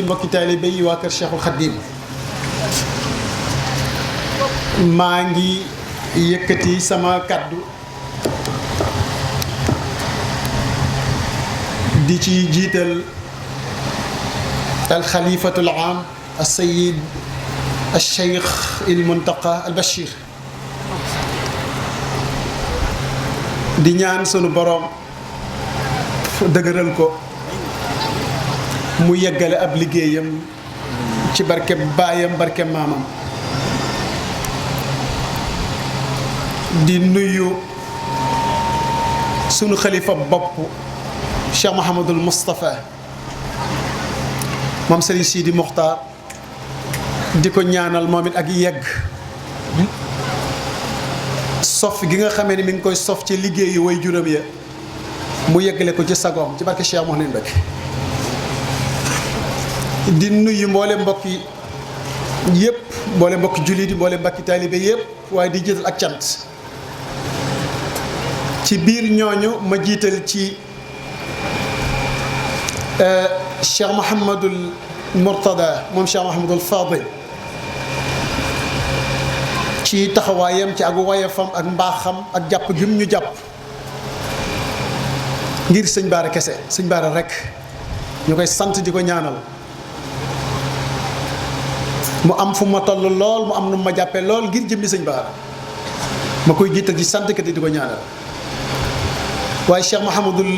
yi mbokki taalibe yi waa kër Cheikhul Khadim maa ngi yëkkati sama kaddu di ci jiital al xalifatul aam al sayid al cheikh il muntaqa al bachir di ñaan sunu boroom dëgëral ko mu yeggale ab liggéeyam ci barkeb baayam barkeb maamam di nuyu sunu xalifa bopp Cheikh Mouhamadul Moustapha moom Serigne Sidi Mokhtar di ko ñaanal moom it ak yegg sof gi nga xamee ni mi ngi koy sof ci liggéeyu way juróom ya mu yeggale ko ci sagoom ci barke Cheikh Mouhamadou Mbacké di nuyu mboole mbokki yëpp mboole mbokki jullit yi mboole mbokki taalibe yëpp waaye di jiital ak cant ci biir ñooñu ma jiital ci Cheikh Mouhamadul Mourtada moom Cheikh Mouhamadul Fadil ci taxawaayam ci ak wayafam ak mbaaxam ak jàpp gim ñu jàpp ngir sëñ Baara kese sëñ Baara rek ñu koy sant di ko ñaanal mu am fu ma toll lool mu am nu ma jàppee lool ngir jëmmi sëñ Baara ma koy jiital ci sant kat di ko ñaanal waaye Cheikh Mouhamadul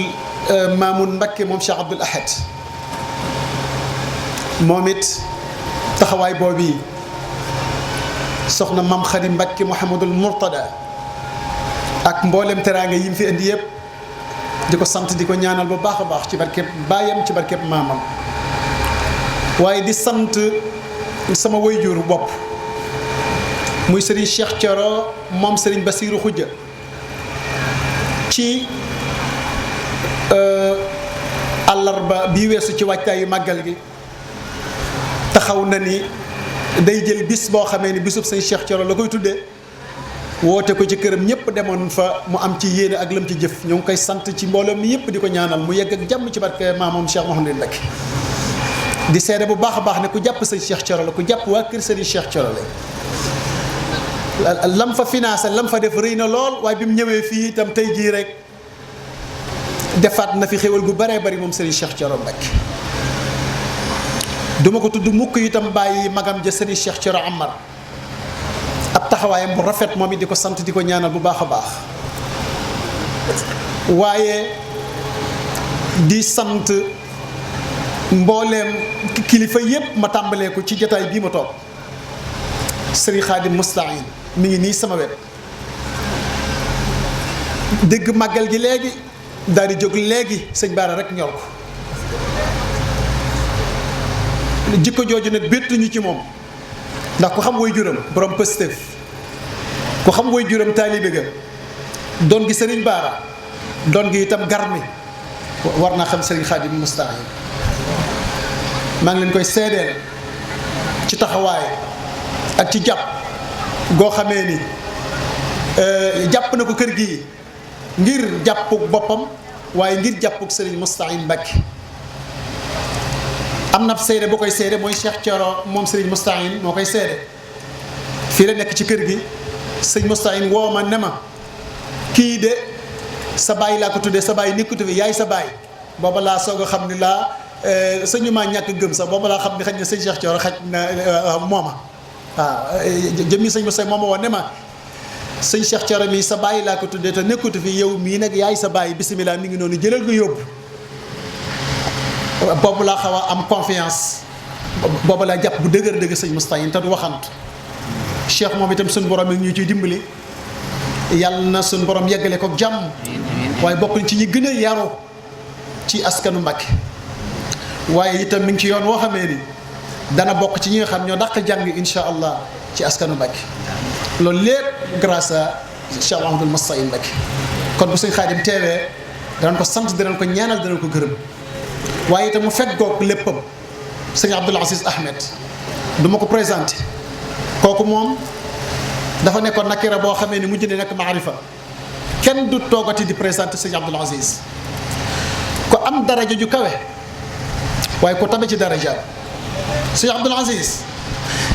Mamoun Mbacké moom Cheikh Abdoul Ahad moom it taxawaay boobu soxna Mam Khady Mbacké Mouhamadul Mourtada ak mboolem teraanga yi mu fi indi yëpp di ko sant di ko ñaanal bu baax a baax ci barkeb baayam ci barkeb maamam waaye di sant sama wayjur bopp muy Serigne Cheikh Thioro moom Serigne Bassirou Khoudia ci àllarba bii weesu ci waajtaayu màggal gi taxaw na ni day jël bis boo xamee ni bisub sëñ Cheikh Thioro la koy tuddee woote ko ci këram ñëpp demoon fa mu am ci yéene ak lam ci jëf ñoo ngi koy sant ci mbooloo mi yëpp di ko ñaanal mu yegg ak jàmm ci barke maamam Cheikh Mouhamadou Mbacké di seede bu baax a baax ne ku jàpp sëñ Cheikh Thioro la ku jàpp waa kër sëriñ Cheikh Thioro la lam fa financé lam fa def rëy na lool waaye bi mu ñëwee fii itam tey jii rek defaat na fi xéwal gu baree bari moom sëriñ Cheikh Thioro Mbacké duma ko tudd mukk itam bàyyi magam ja sëriñ Cheikh Thioro Amar ab taxawaayam bu rafet moom it di ko sant di ko ñaanal bu baax a baax waaye di sant mbooleem kilifa yépp ma tàmbalee ko ci jotaay bii ma toog sëriñ Khadim Moustahine mi ngi nii sama wet dégg màggal gi léegi daal di jóg léegi sëñ Baara rek ñor ko jikko jooju nag bettuñu ci moom ndax ku xam way juram borom Pastef ku xam way juram taalibe ga doon gi sëriñ Baara doon gi itam garmi war naa xam sëriñ Khadim Moustahine maa ngi leen koy seedeel ci taxawaay ak ci jàpp goo xamee ni jàpp na ko kër gi ngir jàppug boppam waaye ngir jàppug sëriñ Moustahine Mbacké am na seede boo koy seede mooy Cheikh Thioro moom sëriñ Moustahine moo koy seede fii la nekk ci kër gi sëriñ Moustahine woo ma ne ma kii de sa baay laa ko tuddee sa baay nekkatu fi yaay sa baay booba laa soog a xam ni laa sëñu maa ñàkk gëm sax booba laa xam ni xëy na sëñ Cheikh Thioro xaj na mooma waaw jëmmi sëñ Moustahine mooma woon ne ma sëñ Cheikh Thioro mii sa baay laa ko tuddee te nekkatu fi yow mii nag yaay sa baay bisimilah mi ngi noonu jëlal nga yóbbu boobu laa xaw a am confiance boobu laa jàpp bu dëgër dëgg sëñ Moustahine te du waxant Cheikh moom itam suñu borom yi ñu ciy dimbali yàlla na suñu borom yeggale ko jàmm waaye bokk ci ñi gën a yaru ci askanu Mbacké waaye itam mi ngi ci yoon woo xamee ni dana bokk ci ñi nga xam ñoo dàq jàng insha allah ci askanu Mbacké loolu lépp grâce à Cheikh Mouhamadul Moustahine Mbacké kon bu sëñ Khadim teewee danañ ko sant danañ ko ñaanal danañ ko gërëm waaye itam mu fekk goog léppam sëñ Abdoul Aziz Ahmed du ma ko présenté kooku moom dafa nekkoon nakira boo xamee ni mujj ne nekk maarifa kenn du toogati di présenté sëñ Abdoul Aziz ko am daraja ju kawe waaye ko tabe ci daraja sëñ Abdoul Aziz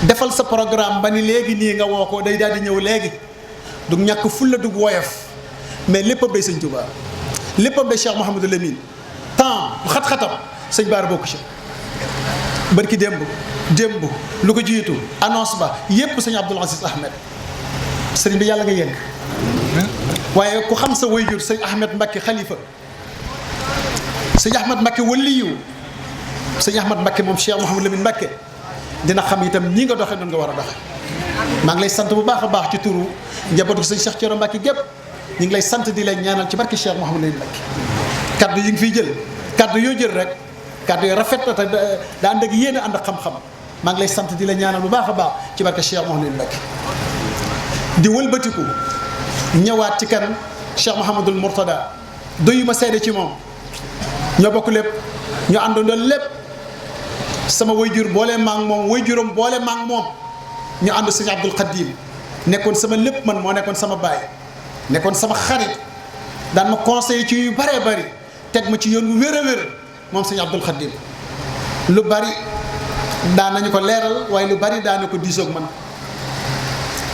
defal sa programme ba ni léegi nii nga woo ko day daal di ñëw léegi du ñàkk fulla du woyof mais léppam day sëñ Touba léppam day Cheikh Mouhamadou Lamine temps xat-xatam sëñ Baara bokku ci barki démb lu ko jiitu annonce ba yépp sëñ Abdoul Aziz Ahmed sëriñ bi yàlla nga yegg waaye ku xam sa wayjur sëñ Ahmed Mbacké xalifa sëñ Ahmed Mbacké waliyu sëñ Ahmed Mbacké moom Cheikh Mouhamadou Lamine Mbacké dina xam itam nii nga doxee noonu nga war a doxe maa ngi lay sant bu baax a baax ci turu njabootu sëñ Cheikh Thioro Mbacké gépp ñu ngi lay sant di lay ñaanal ci barke Cheikh Mouhamadou Lamine Mbacké kaddu yi nga fiy jël kaddu yoo jël rek kaddu yi rafet na te daa ànd ak yéen a ànd ak xam-xam maa ngi lay sant di la ñaanal bu baax a baax ci barke Cheikh Mouhamadou Lamine Mbacké di wëlbatiku ñëwaat ci kan Cheikh Mouhamadoul Mourtada doyu ma seede ci moom ñoo bokk lépp ñu àndandoo lépp sama wayjur boole maag moom wayjuram boole maag moom ñu ànd sëñ Abdul Xadim nekkoon sama lépp man moo nekkoon sama baay nekkoon sama xarit daan ma conseiller ci yu bëree bëri teg ma ci yoon wu wér a wér moom sëñ Abdul Xadim lu bari daan nañu ko leeral waaye lu bari daan na ko diisoog man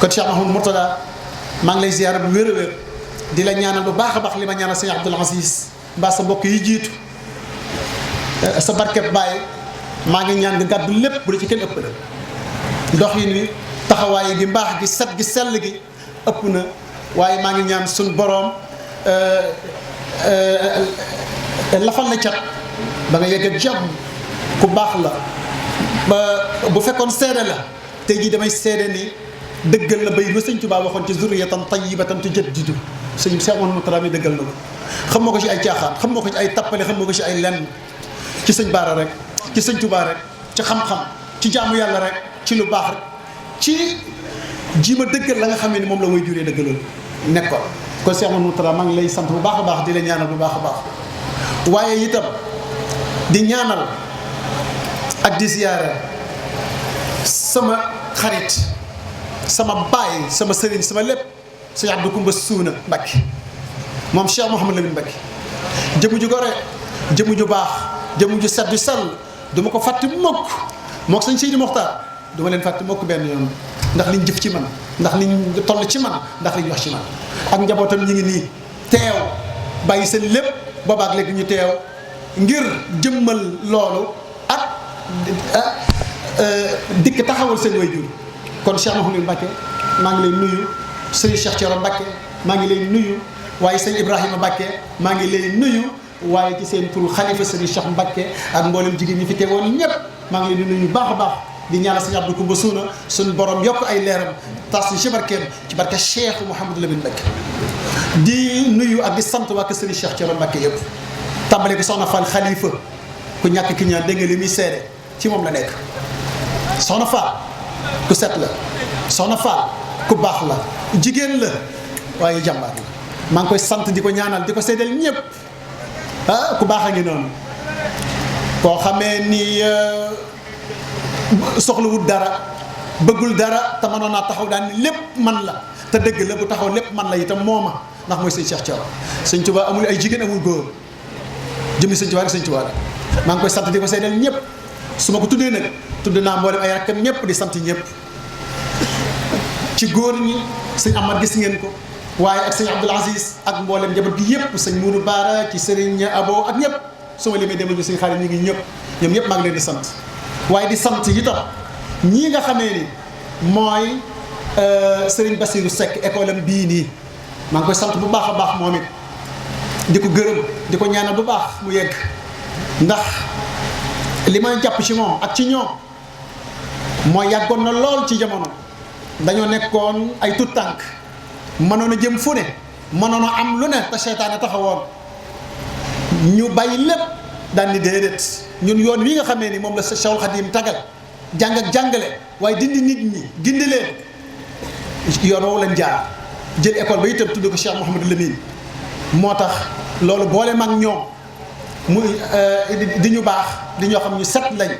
kon Cheikh Mouhamadou Mourtada maa ngi lay ziyaara bu wér a wér di la ñaanal bu baax a baax li ma ñaanal sëñ Abdoul Aziz mbaa sa mbokk yi jiitu sa barkeb baay maa ngi ñaan nga gàddu lépp bu la ci kenn ëpp la dox yi ni taxawaay gi mbaax gi set gi sell gi ëpp na waaye maa ngi ñaan suñ boroom lafal na cat ba nga yegg ak jàmm ku baax la ba bu fekkoon seede la tey jii damay seede ni dëggal na bay ba sëñ Tuubaa waxoon ci zurriyatan tayyibatan tujaddidu sëñ Cheikh Mouhamadou Mourtada mi dëggal na ko xam moo ko ci ay caaxaan xam moo ko ci ay tappale xam moo ko ci ay lenn ci sëñ Baara rek ci sëñ Tuubaa rek ci xam-xam ci jaamu yàlla rek ci lu baax rek ci ji ma dëggal la nga xam ne moom la way juree dëggaloon nekkoon kon Cheikh Mouhamadou Mourtada maa ngi lay sant bu baax a baax di la ñaanal bu baax a baax waaye itam di ñaanal ak di ziyaara sama xarit sama baay sama sëriñ sama lépp sëñ Abdou Koumba Suuna Mbacké moom Cheikh Mouhamadou Lamine Mbacké jëmu ju gore jëmu ju baax jëmu ju set ju sell du ma ko fàtte mukk moo ko sëñ Seydi Mokhtar du ma leen fàtte mukk benn yoon ndax liñ jëf ci man ndax liñ toll ci man ndax liñ wax ci man ak njabootam ñi ngi nii teew bàyyi seen lépp boobaak léegi ñu teew ngir jëmmal loolu ak dikk taxawal seen way jur kon Cheikh Mouhamadou Mbacké maa ngi lay nuyu sëñ Cheikh Thioro Mbacké maa ngi lay nuyu waaye sëñ Ibrahima Mbacké maa ngi lay nuyu waaye ci seen turu xalifa sëñ Cheikh Mbacké ak mboolem jigéen ñi fi teewoon ñëpp maa ngi leen di nuyu baax a baax di ñaanal sëñ Abdou Koumba Suuna suñu borom yokk ay leeram tas ñu ci barkeem ci barke Cheikh Mouhamadou Lamine Mbacké di nuyu ak di sant waa kër sëñ Cheikh Thioro Mbacké yëpp tàmbale ko soxna Fall xalifa ku ñàkk ki ñaan dégg nga li muy seede ci moom la nekk soxna Fall ku set la soxna Fall ku baax la jigéen la waaye jàmbaar la maa ngi koy sant di ko ñaanal di ko seedeel ñëpp ku baax a ngi noonu koo xamee ni soxlawul dara bëggul dara te mënoon naa taxaw daal ni lépp man la te dëgg la bu taxaw lépp man la itam mooma ndax mooy sëñ Cheikh Thioro sëñ Tuubaa amul ay jigéen amul góor jëmmi sëñ Tuubaa rek sëñ Tuubaa la maa ngi koy sant di ko seedeel ñëpp su ma ko tuddee nag tudd naa mboolem ay rakkam ñëpp di sant ñëpp ci góor ñi sëñ Amar gis ngeen ko waaye ak sëñ Abdoul Aziz ak mboolem njaboot gi yëpp sëñ Mourou Baara ci sëriñ Abo ak ñëpp su ma limee demal ñu sëñ xaalis ñu ngi ñëpp ñoom ñëpp maa ngi leen di sant waaye di sant itam ñii nga xamee ni mooy sëriñ Bassirou Seck école am bii nii maa ngi koy sant bu baax a baax moom it di ko gërëm di ko ñaanal bu baax mu yegg ndax li may jàpp ci moom ak ci ñoom mooy yàggoon na lool ci jamono dañoo nekkoon ay tut tànk mënoon a jëm fu ne mënoon a am lu ne te seytaane taxawoon ñu bàyyi lépp daan ni déedéet ñun yoon wi nga xamee ni moom la Cheikhul Khadim tagal jàng ak jàngale waaye dindi nit ñi gindi leen yoon woowu leen jaar jël école ba itam tudd ko Cheikh Mouhamadou Lamine moo tax loolu boole mag ñoom muy di ñu baax di ñoo xam ñu set lañ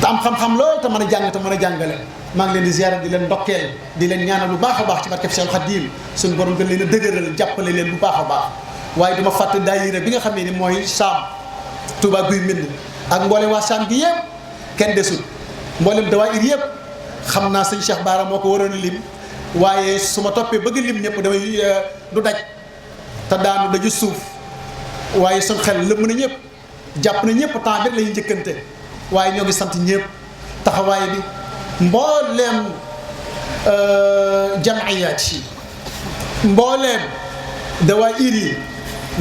te am xam-xam lool te mën a jàng te mën a jàngale maa ngi leen di ziyaara di leen ndokkeel di leen ñaanal bu baax a baax ci barkeb Cheikh Khadim suñu borom gën leen a dëgëral jàppale leen bu baax a baax waaye duma fàtte daayira bi nga xam ne ni mooy Saam Touba Guy Mbind ak mboole waa Saam gi yëpp kenn desul mboolem dawaayir yëpp xam naa sëñ Cheikh Bara moo ko waroon lim waaye su ma toppee bëgg lim ñëpp damay du daj te daanu daju suuf waaye suñ xel lëmm na ñëpp jàpp na ñëpp temps bi lañuy njëkkante waaye ñoo ngi sant ñëpp taxawaay bi mbooleem jamiyaat yi mbooleem dawaayir yi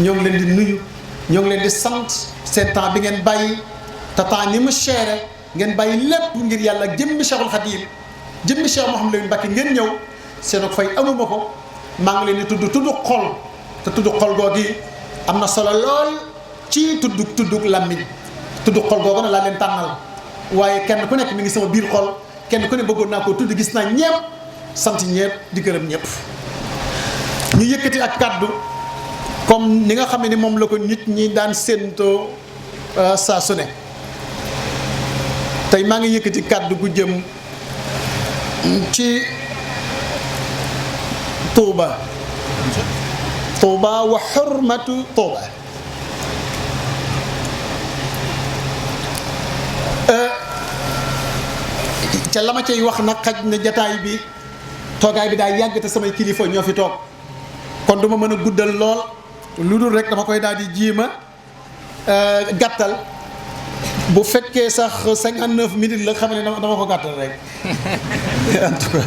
ñoo ngi leen di nuyu ñoo ngi leen di sant seen temps bi ngeen bàyyi te temps ni mu chéré ngeen bàyyi lépp ngir yàlla jëmmi Cheikhul Khadim jëmmi Cheikh Mouhamadou Lamine Mbacké ngeen ñëw seen ak fay amuma ko maa ngi leen di tudd xol te tudd xol googu am na solo lool ci tudd làmmiñ tudd xol googu na laa leen tànnal waaye kenn ku nekk mi ngi sama biir xol kenn ku ne bëggoon naa koo tudd gis naa ñépp sant ñépp di gërëm ñépp ñu yëkkati ak kàddu comme ni nga xam ne moom la ko nit ñi daan séentoo saa su ne tey maa ngi yëkkati kàddu gu jëm ci Touba wa xurmatu Touba ca la ma cay wax nag xaj na jataay bi toogaay bi daa yàgg te samay kilifa ñoo fi toog kon du ma mën a guddal lool lu dul rek dama koy daal di jiima gàttal bu fekkee sax 59 minutes la xam ne dama ko gàttal rek en tout cas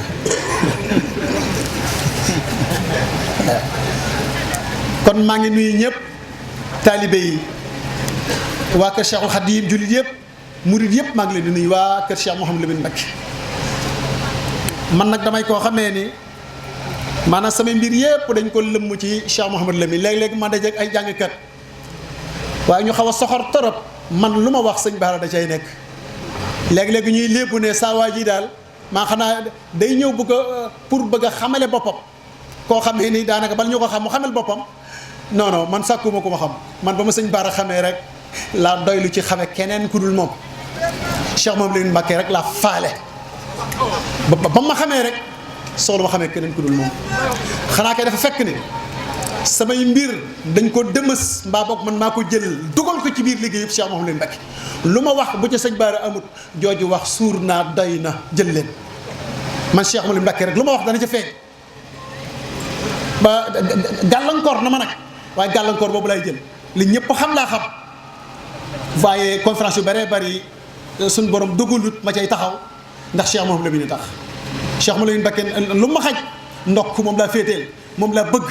kon maa ngi nuyu ñëpp taalibe yi waa kër Cheikhul Khadim jullit yëpp murid yëpp maa ngi leen di nuyu waa kër Cheikh Mouhamadou Lamine Mbacké man nag damay koo xamee ni maanaam samay mbir yëpp dañ ko lëmm ci Cheikh Mouhamadou Lamine léeg-léeg ma dajeeg ay jàngkat waaye ñu xaw a soxor torop man lu ma wax sëñ Bara da cay nekk léegi-léegi ñuy léebu ne saa waa ji daal maa xanaa day ñëw bëgg a pour bëgg a xamale boppam koo xamee ni daanaka bala ñu ko xam mu xamal boppam non non man sàkkuma ko ma xam man ba ma sëñ Bara xamee rek laa doylu ci xame keneen ku dul moom Cheikh Mouhamadou Lamine Mbacké rek laa faale ba ma xamee rek soxla ma xamee keneen ku dul moom xanaa kay dafa fekk ni samay mbir dañ ko dëmës mbaa boog man maa ko jël dugal ko ci biir liggéey yëpp Cheikh Mouhamadou Lamine Mbacké lu ma wax bu ca sëñ Bara amut jooju wax suur naa doy na jël leen man Cheikh Mouhamadou Lamine Mbacké rek lu ma wax dana ca feeñ ba gàllankoor na ma nag waaye gàllankoor boobu lay jël li ñëpp xam laa xam waaye conférence yu bëree bëri suñ borom dogalut ma cay taxaw ndax Cheikh Mouhamadou Lamine tax Cheikh Mouhamadou Lamine Mbacké lu ma xaj ndokk moom laa féeteel moom laa bëgg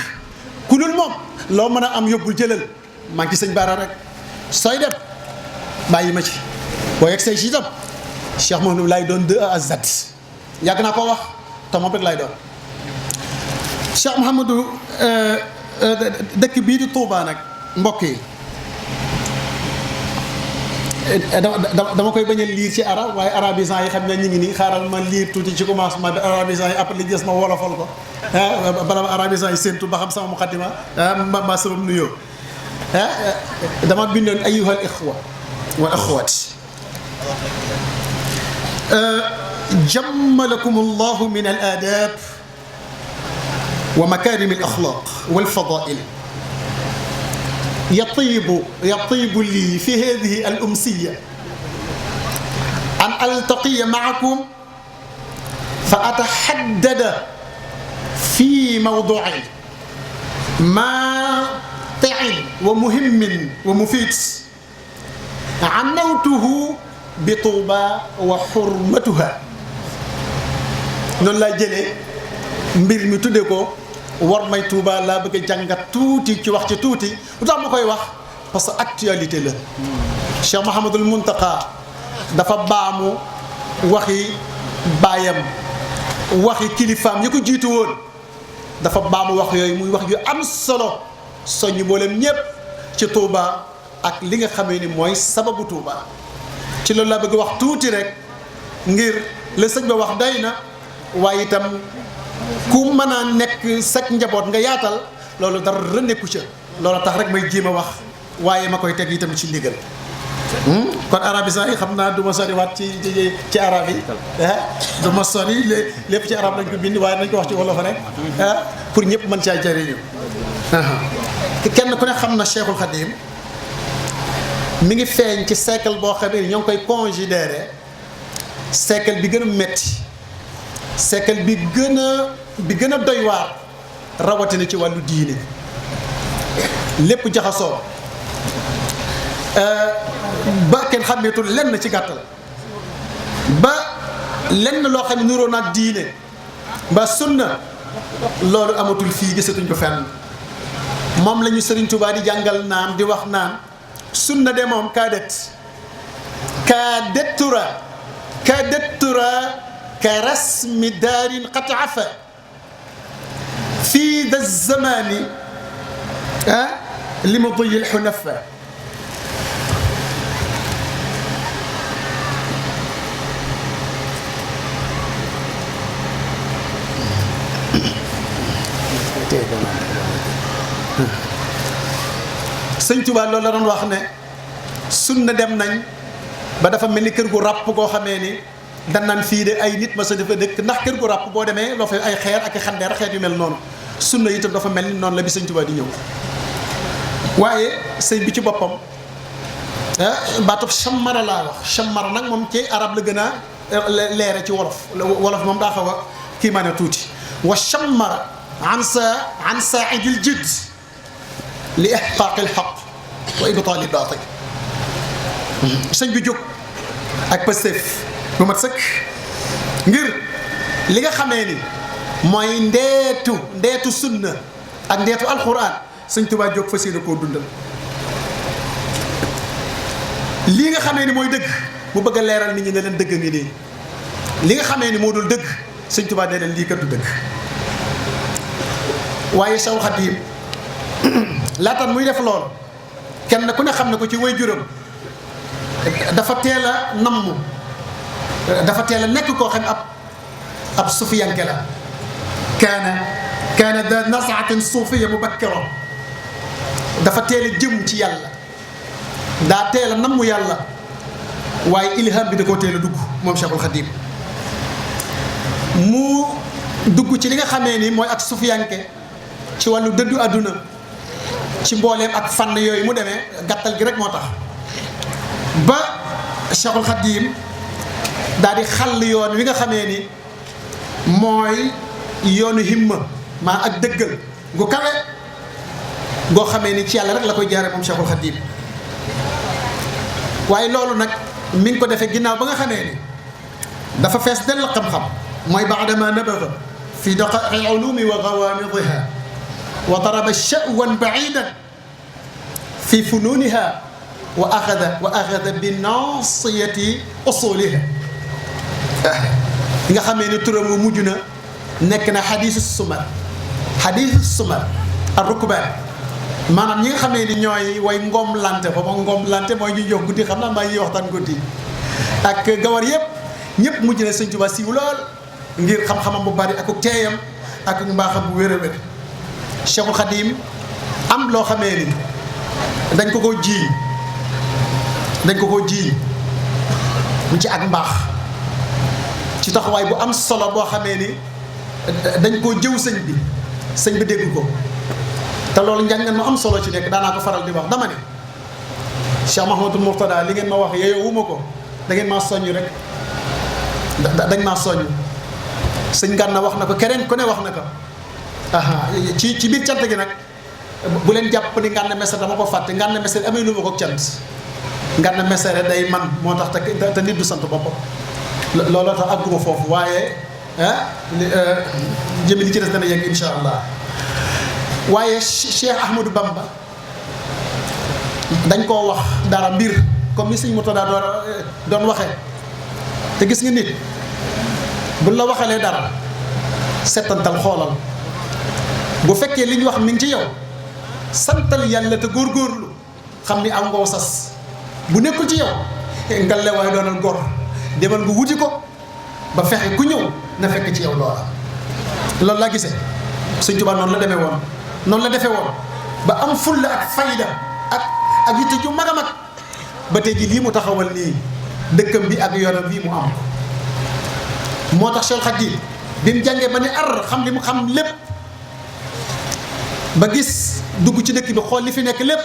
ku dul moom loo mën a am yóbbul jëlal maa ngi ci sëñ Bara rek sooy dem bàyyi ma ci boo yegg say ci itam Cheikh Mouhamadou laay doon de A à Z yàgg naa koo wax te moom rek laay doon Cheikh Mouhamadou dëkk bii di Touba nag mbokk yi dama koy bañ a liir ci arab waaye arabisant yi xam ne ñu ngi nii xaaral ma liir tuuti ci commencement bi arabisant yi après li des ma wolofal ko bala ma arabisant yi séentu ba xam sama muqaddima ma sabab nuyoo dama bindoon ayyuha al ixwa wa axwat jammalakum allahu min al adab wa makarim al axlaq wal fadail يطيب لي في هذه الأمسية أن ألتقي معكم فأتحدد في موضوع ماتع ومهم ومفيد عنوته بطوبى وحرمتها noonu laa jëlee mbir mi tudde ko war may Touba laa bëgg a jàngat tuuti ci wax ci tuuti lu tax ma koy wax parce que actualité la Cheikh Mouhamadoul Mountakha dafa baamu waxi baayam waxi kilifaam yi ko jiitu woon dafa baamu wax yooyu muy wax yu am solo soññ mboolem ñépp ci Touba ak li nga xamee ni mooy sababu Touba ci loolu laa bëgg wax tuuti rek ngir la sëñ ba wax day na waaye itam ku mën a nekk sag njaboot nga yaatal loolu dara nekku ca loolu tax rek may jéem a wax waaye ma koy teg itam ci ndigal kon arabisant yi xam naa du ma soriwaat ci arab yi du ma sori lépp ci arab lañ ko bind waaye nañ ko wax ci wolof rek pour ñëpp mën caa jëriñu kenn ku ne xam na Cheikhul Khadim mi ngi feeñ ci siècle boo xam ne ñoo ngi koy considéré siècle bi gën a metti siècle bi gën a doy waar rawatina ci wàllu diine lépp jaxasoo ba kenn xàmmeetul lenn ci gàttal ba lenn loo xam ne nuroo naag diine ba sunna loolu amatul fii gisatuñ ko fenn moom la ñu Sëriñ Tuubaa di jàngal naan di wax naan sunna de moom kaadettura ka rasmi daarin qad afa fii da zamani li mudiyi lxunafa Sëñ Tuubaa loolu la doon wax ne sunna dem nañ ba dafa mel ni kër gu ràpp goo xamee ni dan naan fii de ay nit ma sa dafa dëkk ndax kër gu ràpp boo demee loo fay ay xeer ak xandeer xeet yu mel noonu sunna itam dafa mel ni noonu la bi Sëñ Tuubaa di ñëw waaye sëñ bi ci boppam baatub chammara laa wax chammara nag moom ci arab la gën a leere ci wolof moom daa xaw a kii maa ne tuuti wa chammara an saaidil jidd li ihqaaqi lxaq wa ibtaali baatil sëñ bi jóg ak Pastef bu mat sëkk ngir li nga xamee ni mooy ndeetu sunna ak ndeetu alquran sëñ Tuubaa jóg fas yéene koo dundal lii nga xamee ni mooy dëgg mu bëgg a leeral nit ñi ne leen dëgg ngi nii li nga xamee ni moo dul dëgg sëñ Tuubaa ne leen lii kat du dëgg waaye Seexul Xadiim laataan muy def lool kenn ku ne xam ne ko ci waajuram dafa teel a namm dafa teel a nekk koo xam ab sufiyanke la kaana da nasaatin suufiya mubakkara dafa teel a jëm ci yàlla daa teel a namm yàlla waaye ilham bi da koo teel a dugg moom Cheikhul Khadim mu dugg ci li nga xamee ni mooy ak sufiyanke ci wàllu dëddu àdduna ci mbooleem ak fànn yooyu mu demee gàttal gi rek moo tax ba Cheikhul Khadim daal di xàll yoon wi nga xamee ni mooy yoonu himma maa ak dëggal gu kawe goo xamee ni ci yàlla rek la koy jaare moom Cheikhul Khadim waaye loolu nag mi ngi ko defee ginnaaw ba nga xamee ni dafa fees dell xam-xam mooy baadama nabaga fi daqaiqi ulumi wa gawaamidiha wa daraba sha'wan ba'idan fi fununiha wa axada bi naasiyati usuliha nga xamee ni turam mu mujj na nekk na xadiisu sumar ar-rukbaan maanaam ñi nga xamee ni ñooy way ngoom lante ba ma ngoom lante mooy ñuy jox guddi xam naa maa ngi waxtaan guddi ak gawar ñëpp mujj na Sëñ Tuubaa siiw lool ngir xam-xamam bu bari ak teeyam ak mbaaxam bu wér a wér Cheikhul Khadim am loo xamee ni dañ ko koo jiiñ mu ci ak mbaax ci taxawaay bu am solo boo xamee ni dañ koo jëw sëñ bi dégg ko te loolu njàngan ma am solo ci nekk daanaa ko faral di wax dama ne Cheikh Mahamadou Mourtada li ngeen ma wax yeyoowuma ko da ngeen maa soññ rek dañ maa soññ sëñ Gana wax na ko keneen ku ne wax na ko ci biir cant gi nag bu leen jàpp ni Gana Messere dama ko fàtte Gana Messere amee lu ma ko cant Gana Messere day man moo tax te nit du sant boppam looloo tax àgguma foofu waaye jëmi li ci des dana yegg insha allah waaye Cheikh Ahmadou Bamba dañ koo wax dara mbir comme ni sëñ Murtada doon waxee te gis nga nit buñ la waxalee dara settantal xoolal bu fekkee li ñu wax mi ngi ci yow santal yàlla te góorgóorlu xam ni am ngoo sas bu nekkul ci yow ngale waaye doonal gor demal nga wuti ko ba fexe ku ñëw na fekk ci yow loola loolu laa gisee Sëñ Tuubaa noonu la demee woon noonu la defee woon ba am fulla ak fayda ak yitte ju mag a mag ba tey ji lii mu taxawal nii dëkkam bi ak yoonam bii mu am moo tax Cheikh Khadim bi mu jàngee ba ne ar xam li mu xam lépp ba gis dugg ci dëkk bi xool li fi nekk lépp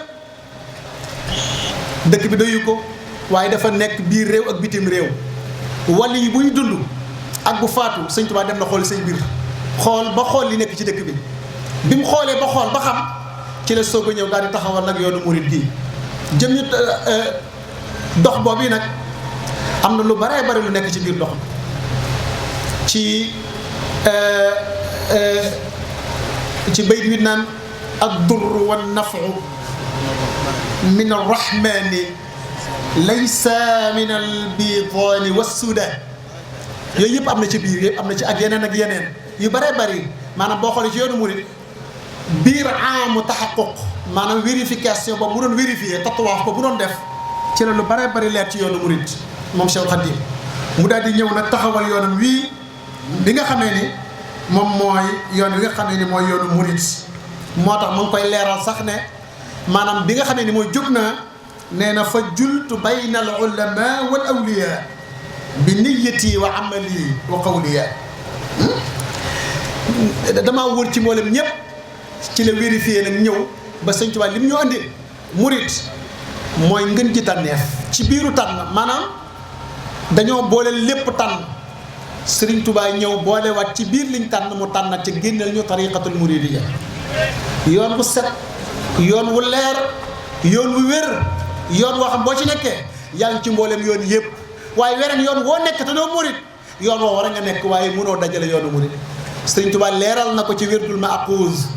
dëkk bi doyu ko waaye dafa nekk biir réew ak bitim réew wàll yi buy dund ak bu faatu sëñ Tuubaa dem na xool seen biir xool ba xool li nekk ci dëkk bi bi mu xoolee ba xool ba xam ci la soog a ñëw daal di taxawal nag yoonu murit gii jëm ñu dox boobu nag am na lu baree bari lu nekk ci biir dox ci bayt wi naan ad-durru wan-naf'u min ar-rahmani laysa min al-bidaani was-sudan yooyu yëpp am na ci biir yëpp am na ci ak yeneen yu baree bari maanaam boo xoolee ci yoonu murit biir amu taxaquq maanaam vérification boobu mu doon vérifier tatuwaaf ba bu doon def ci la lu baree bari leer ci yoonu murit moom Cheikh Khadim mu daal di ñëw nag taxawal yoonam wii bi nga xamee ni moom mooy yoon wi nga xamee ni mooy yoonu murit moo tax mu ngi koy leeral sax ne maanaam bi nga xamee ni mooy jóg naa nee na fa jultu bayna al ulama wal awliya bi niyyati wa amali wa qawliya damaa wër ci mboolem ñëpp ci la vérifié nag ñëw ba sëñ Tuubaa lim ñu andi murit mooy ngën ji tànneef ci biiru tànn maanaam dañoo boole lépp tànn Sëriñ Tuubaa ñëw boolewaat ci biir liñ tànn mu tànnat ci génneel ñu tariqatul muridiyya yoon wu set yoon wu leer yoon wu wér yoon woo xam boo ci nekkee yaa ngi ci mboolem yoon yëpp waaye weneen yoon woo nekk te doo murit yoon woo war a nga nekk waaye mënoo dajale yoonu murit Sëriñ Tuubaa leeral na ko ci wirdul maaxuuz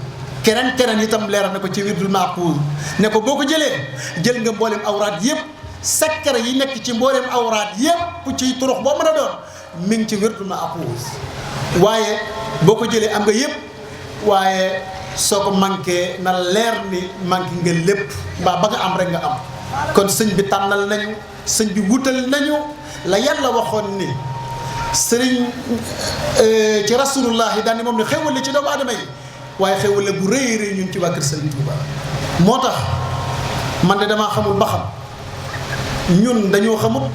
keneen itam leeral na ko ci wirdul maaxuuz ne ko boo ko jël nga mboolem awraat yëpp secret yi nekk ci mboolem awraat yëpp ci turux boo mën a doon mi ngi ci wirdul maaxuuz waaye boo ko jëlee am nga yëpp waaye soo ko manqué na leer ni manqué nga lépp mbaa ba nga am rek nga am kon sëñ bi tànnal nañu sëñ bi wutal nañu la yàlla waxoon ni sëriñ ci rasulullah yi daal ni moom ne xewal la ci doomu aadama yi waaye xewal la bu rëy rëy ñun ci waa kër Sëriñ Tuuba moo tax man de damaa xamul ba xam ñun dañoo xamut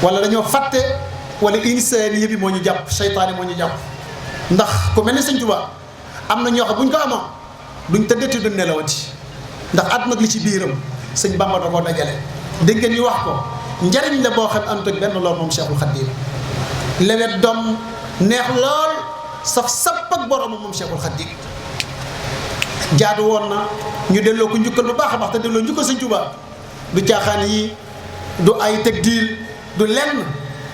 wala dañoo fàtte wala insaaniya bi moo ñu jàpp seytaane moo ñu jàpp ndax ku mel ni Sëriñ Tuuba am na ñoo xam bu ñu ko amoon duñ tëddati duñ nelawati ndax àdduna ak li ci biiram sëñ Bamba da koo dajale dégg ngeen ñu wax ko njariñ la boo xam ànd ak benn lool moom Cheikhul Khadim lewet doom neex lool saf sapp ak borom moom Cheikhul Khadim jaadu woon na ñu delloo ko njukkal bu baax a baax te delloo njukkal Sëñ Tuubaa du caaxaan yi du ay teg diil du lenn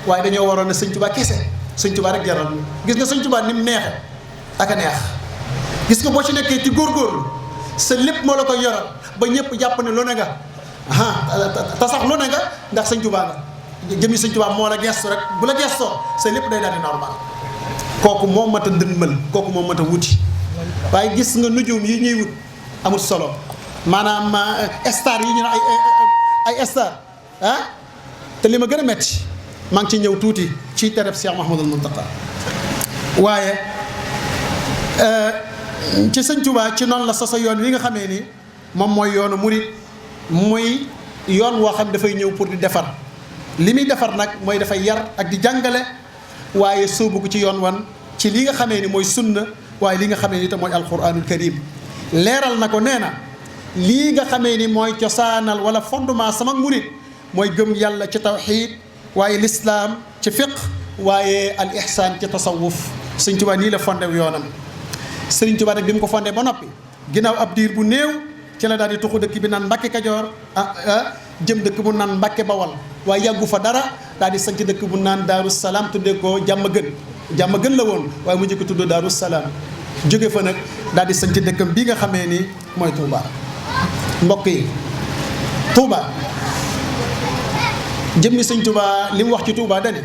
waaye dañoo waroon ne Sëñ Tuubaa kese Sëñ Tuubaa rek jaral gis nga Sëñ Tuubaa ni mu neexe ak a neex gis nga boo ci nekkee ci góorgóorlu sa lépp moo la koy yoral ba ñëpp jàpp ne lu ne nga te sax lu ne nga ndax Sëñ Tuubaa nga jëmi Sëñ Tuubaa moo la gestu rek bu la gestoo sa lépp day daal di normal kooku moo mat a ndënmal kooku moo mat a wuti waaye gis nga nujum yi ñuy wut amul solo maanaam star yi ñu ne ay star te li ma gën a metti maa ngi ci ñëw tuuti ci tereb Cheikh Mouhamadul Mountakha waaye ci Sëñ Tuubaa ci noonu la sosa yoon wi nga xamee ni moom mooy yoonu murit muy yoon woo xam dafay ñëw pour di defar li muy defar nag mooy dafay yar ak di jàngale waaye sóobu ko ci yoon wan ci li nga xamee ni mooy sunna waaye li nga xamee ni te mooy alquranul karim leeral na ko nee na lii nga xamee ni mooy cosaanal wala fondement sama murit mooy gëm yàlla ci tawxiid waaye lislaam ci fiq waaye al ihsaan ci tasawuf Sëñ Tuubaa nii la fondé yoonam Sëriñ Tuubaa nag bi mu ko fondé ba noppi ginnaaw ab diir bu néew ci la daal di tuxu dëkk bi naan Mbàkke Kajoor jëm dëkk bu naan Mbàkke Bawal waaye yàggu fa dara daal di sanc dëkk bu naan Daaru Salaam tuddee ko jàmm gën la woon waaye mu njëkk tudd Daaru Salaam jóge fa nag daal di sanc dëkkam bii nga xamee ni mooy Touba mbokk yi Touba jëmmi Sëñ Touba li mu wax ci Touba dani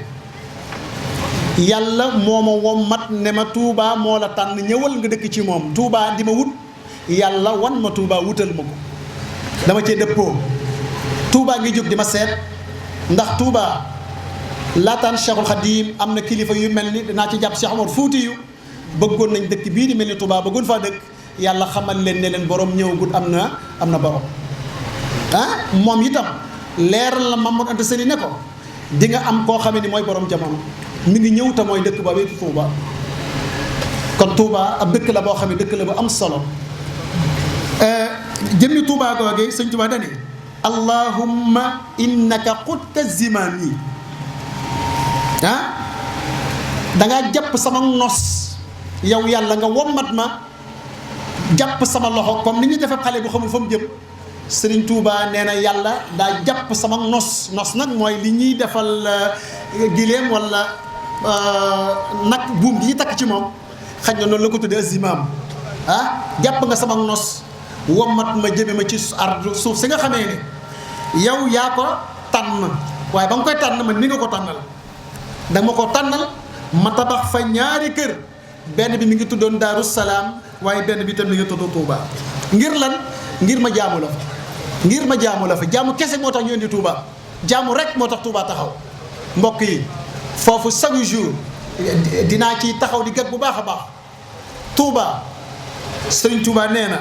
yàlla moo ma wommat ne ma Touba moo la tànn ñëwal nga dëkk ci moom Touba di ma wut yàlla wan ma Touba wutal ma ko dama cee dëppoo Touba ngi jóg di ma seet ndax Touba laataan Cheikhul Khadim am na kilifa yu mel ni dinaa ci jàpp Cheikh Omar Fuuti yu bëggoon nañ dëkk bii di mel ni Touba bëggoon faa dëkk yàlla xamal leen ne leen borom ñëwagul am na borom moom itam leeral la Mamadou Anta Sali ne ko di nga am koo xamee ni mooy borom jamono mi ngi ñëw te mooy dëkk ba wetu Touba kon Touba ab dëkk la boo xam ne dëkk la bu am solo jëmmi Touba googe Sëñ Touba dani allahumma innaka qutta zimami ah dangaa jàpp sama nos yow yàlla nga wommat ma jàpp sama loxo comme ni ñu defee xale bu xamul fa mu jëm. Sëriñ Tuuba nee na yàlla daa jàpp sama nos nag mooy li ñuy defal gileem wala nag buum gi ñu takk ci moom xañ na noonu la ko tuddee azimaam jàpp nga sama nos wommat ma jëme ma ci ardu suuf si nga xamee ni yow yaa ko tànn waaye ba nga koy tànn man ni nga ko tànnal da ma ko tànnal ma tabax fa ñaari kër benn bi mi ngi tuddoon Daaru Salaam waaye benn bi tam mi ngi tudd Touba ngir lan ngir ma jaamu la fa ngir ma jaamu la fa jaamu kese moo tax ñu indi Touba jaamu rek moo tax Touba taxaw mbokk yi foofu chaque jour dinaa ci taxaw di gët bu baax a baax Touba Sëriñ Touba nee na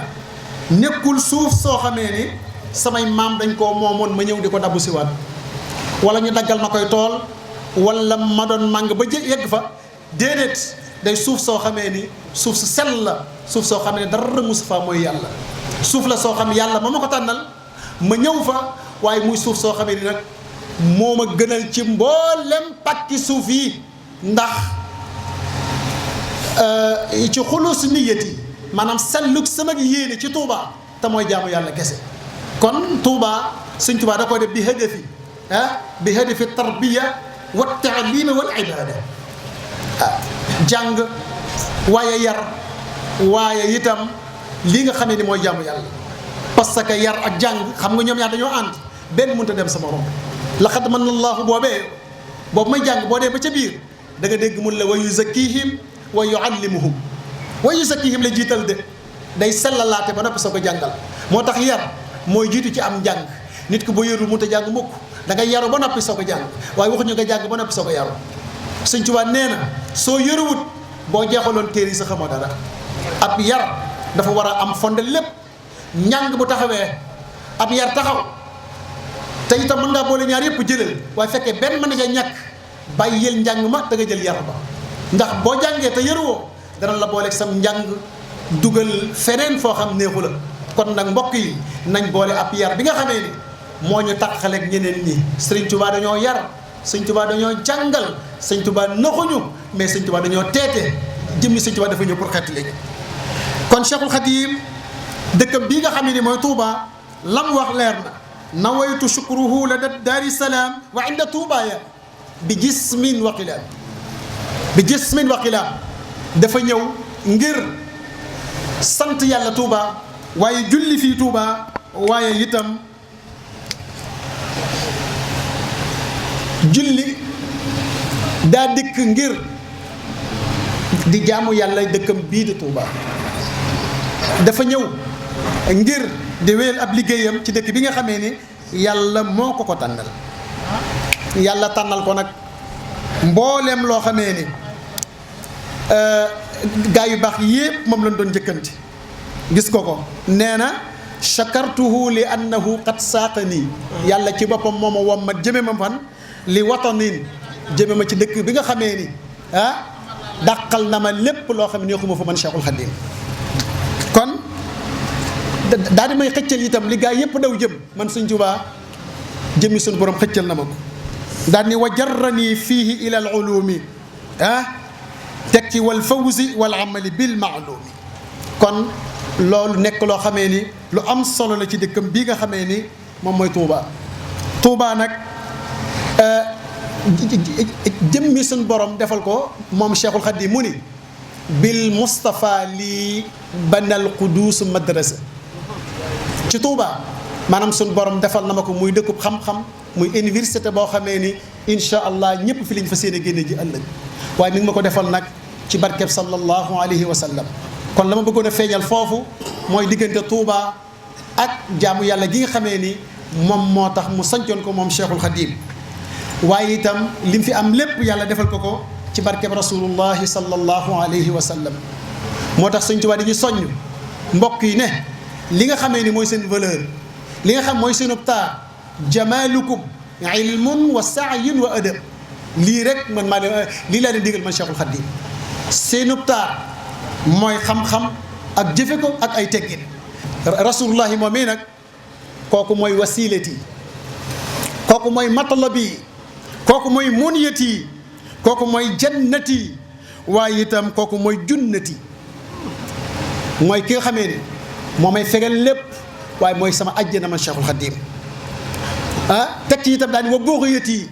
nekkul suuf soo xamee ni samay maam dañ koo moomoon ma ñëw di ko dabbu siwaat wala ñu daggal ma koy tool wala ma doon màng ba yegg fa déedéet day suuf soo xamee ni suuf su sell la suuf soo xamee ne dara musu fa mooy yàlla suuf la soo xam yàlla ma ko tànnal ma ñëw fa waaye muy suuf soo xamee ni nag moo ma gënal ci mboolem pàkki suuf yi ndax ci xulus niyati maanaam sellug sama yéene ci Touba te mooy jaamu yàlla kese kon Touba Sëñ Touba da koy def bi hadafi tarbiya wa taalima wal ibada jàng waaye yar waaye itam lii nga xamee ni mooy jaamu yàlla parce que yar ak jàng xam nga ñoom ñaar dañoo ànd benn mënut a dem sama morom laqad manna Allahu boobu may jàng boo dee ba ca biir da nga dégg mun la wa yuzakkihim wa yuallimuhum wa yuzakkihim la jiital de day sellalaate ba noppi soo ko jàngal moo tax yar mooy jiitu ci am njàng nit ki boo yarul mënut a jàng mukk da ngay yaru ba noppi soo ko jàng waaye waxuñu nga jàng ba noppi soo ko yaru Sëñ Tuubaa nee na soo yaruwut boo jeexaloon téere yi sa xamoo dara ab yar dafa war a am fonde lépp njàng bu taxawee ab yar taxaw te itam mën ngaa boole ñaar yëpp jëlal waaye fekkee benn mën nga ñàkk bàyyi yël njàng ma da nga jël yar ba ndax boo jàngee te yaruwoo dana la booleeg sam njàng dugal feneen foo xam neexu la kon nag mbokk yi nañ boole ab yar bi nga xamee ni moo ñu taqaleeg ñeneen ñi Sëriñ Tuubaa dañoo yar Sëñ Tuubaa dañoo jàngal Sëñ Tuubaa naxuñu mais Sëñ Tuubaa dañoo teete jëmmi Sëñ Tuubaa dafa ñëw pour xeet léegi kon Cheikhul Khadim dëkkam bii nga xam ne ni mooy Touba lam wax leer na nawaytu shukruhu la daari salaam wa inda Touba ya bi jismin wa qilaam dafa ñëw ngir sant yàlla Touba waaye julli fii Touba waaye itam julli daa dikk ngir di jaamu yàlla dëkkam bii di Touba dafa ñëw ngir di wéyal ab liggéeyam ci dëkk bi nga xamee ni yàlla moo ko tànnal yàlla tànnal ko nag mbooleem loo xamee ni gaa yu baax yépp moom lañ doon njëkkanti gis ko nee na shakartuhu li annahu qad saaqani yàlla ci boppam moo ma wommat jëme ma fan li watanin jëme ma ci dëkk bi nga xamee ni dàqal na ma lépp loo xam ne neexuma fa man Cheikhul Khadim kon daal di may xëccal itam li gaa yépp daw jëm man Sëñ Tuubaa jëmmi suñu borom xëccal na ma ko daal ni wa jarrani fiihi ila al ulumi teg ci wal fawzi wal amali bil maalumi kon loolu nekk loo xamee ni lu am solo la ci dëkkam bii nga xamee ni moom mooy Touba nag jëmmi suñ borom defal ko moom Cheikhul Khadim mu ni bil Mustafa lii banal qudus madrasa ci Touba maanaam suñ borom defal na ma ko muy dëkkub xam-xam muy université boo xamee ni incha allah ñëpp fi lañ fa seen a génne ji ëllëg waaye mi ngi ma ko defal nag ci barkeb sallallahu alayhi wa sallam kon la ma bëggoon a feeñal foofu mooy diggante Touba ak jaamu yàlla gi nga xamee ni moom moo tax mu sancoon ko moom Cheikhul Khadim waaye itam li mu fi am lépp yàlla defal ko ci barkeb rasulullahi sallallahu alayhi wa sallam moo tax Sëñ Tuubaa di ñu soññ mbokk yi ne li nga xamee ni mooy seen valeur li nga xam mooy seen taar jamaalukum ilmun wa sa'yun wa adab lii rek man maa lii laa leen digal man Cheikhul Khadim seen taar mooy xam-xam ak jëfe ko ak ay teggin rasulullahi moom mii nag kooku mooy wasilati kooku mooy matlabi kooku mooy muniyati kooku mooy jannati waaye itam kooku mooy junnati mooy ki nga xamee ni moo may fegal lépp waaye mooy sama àjjana man Cheikhul Khadim teg ci itam daal ni wa bughiyati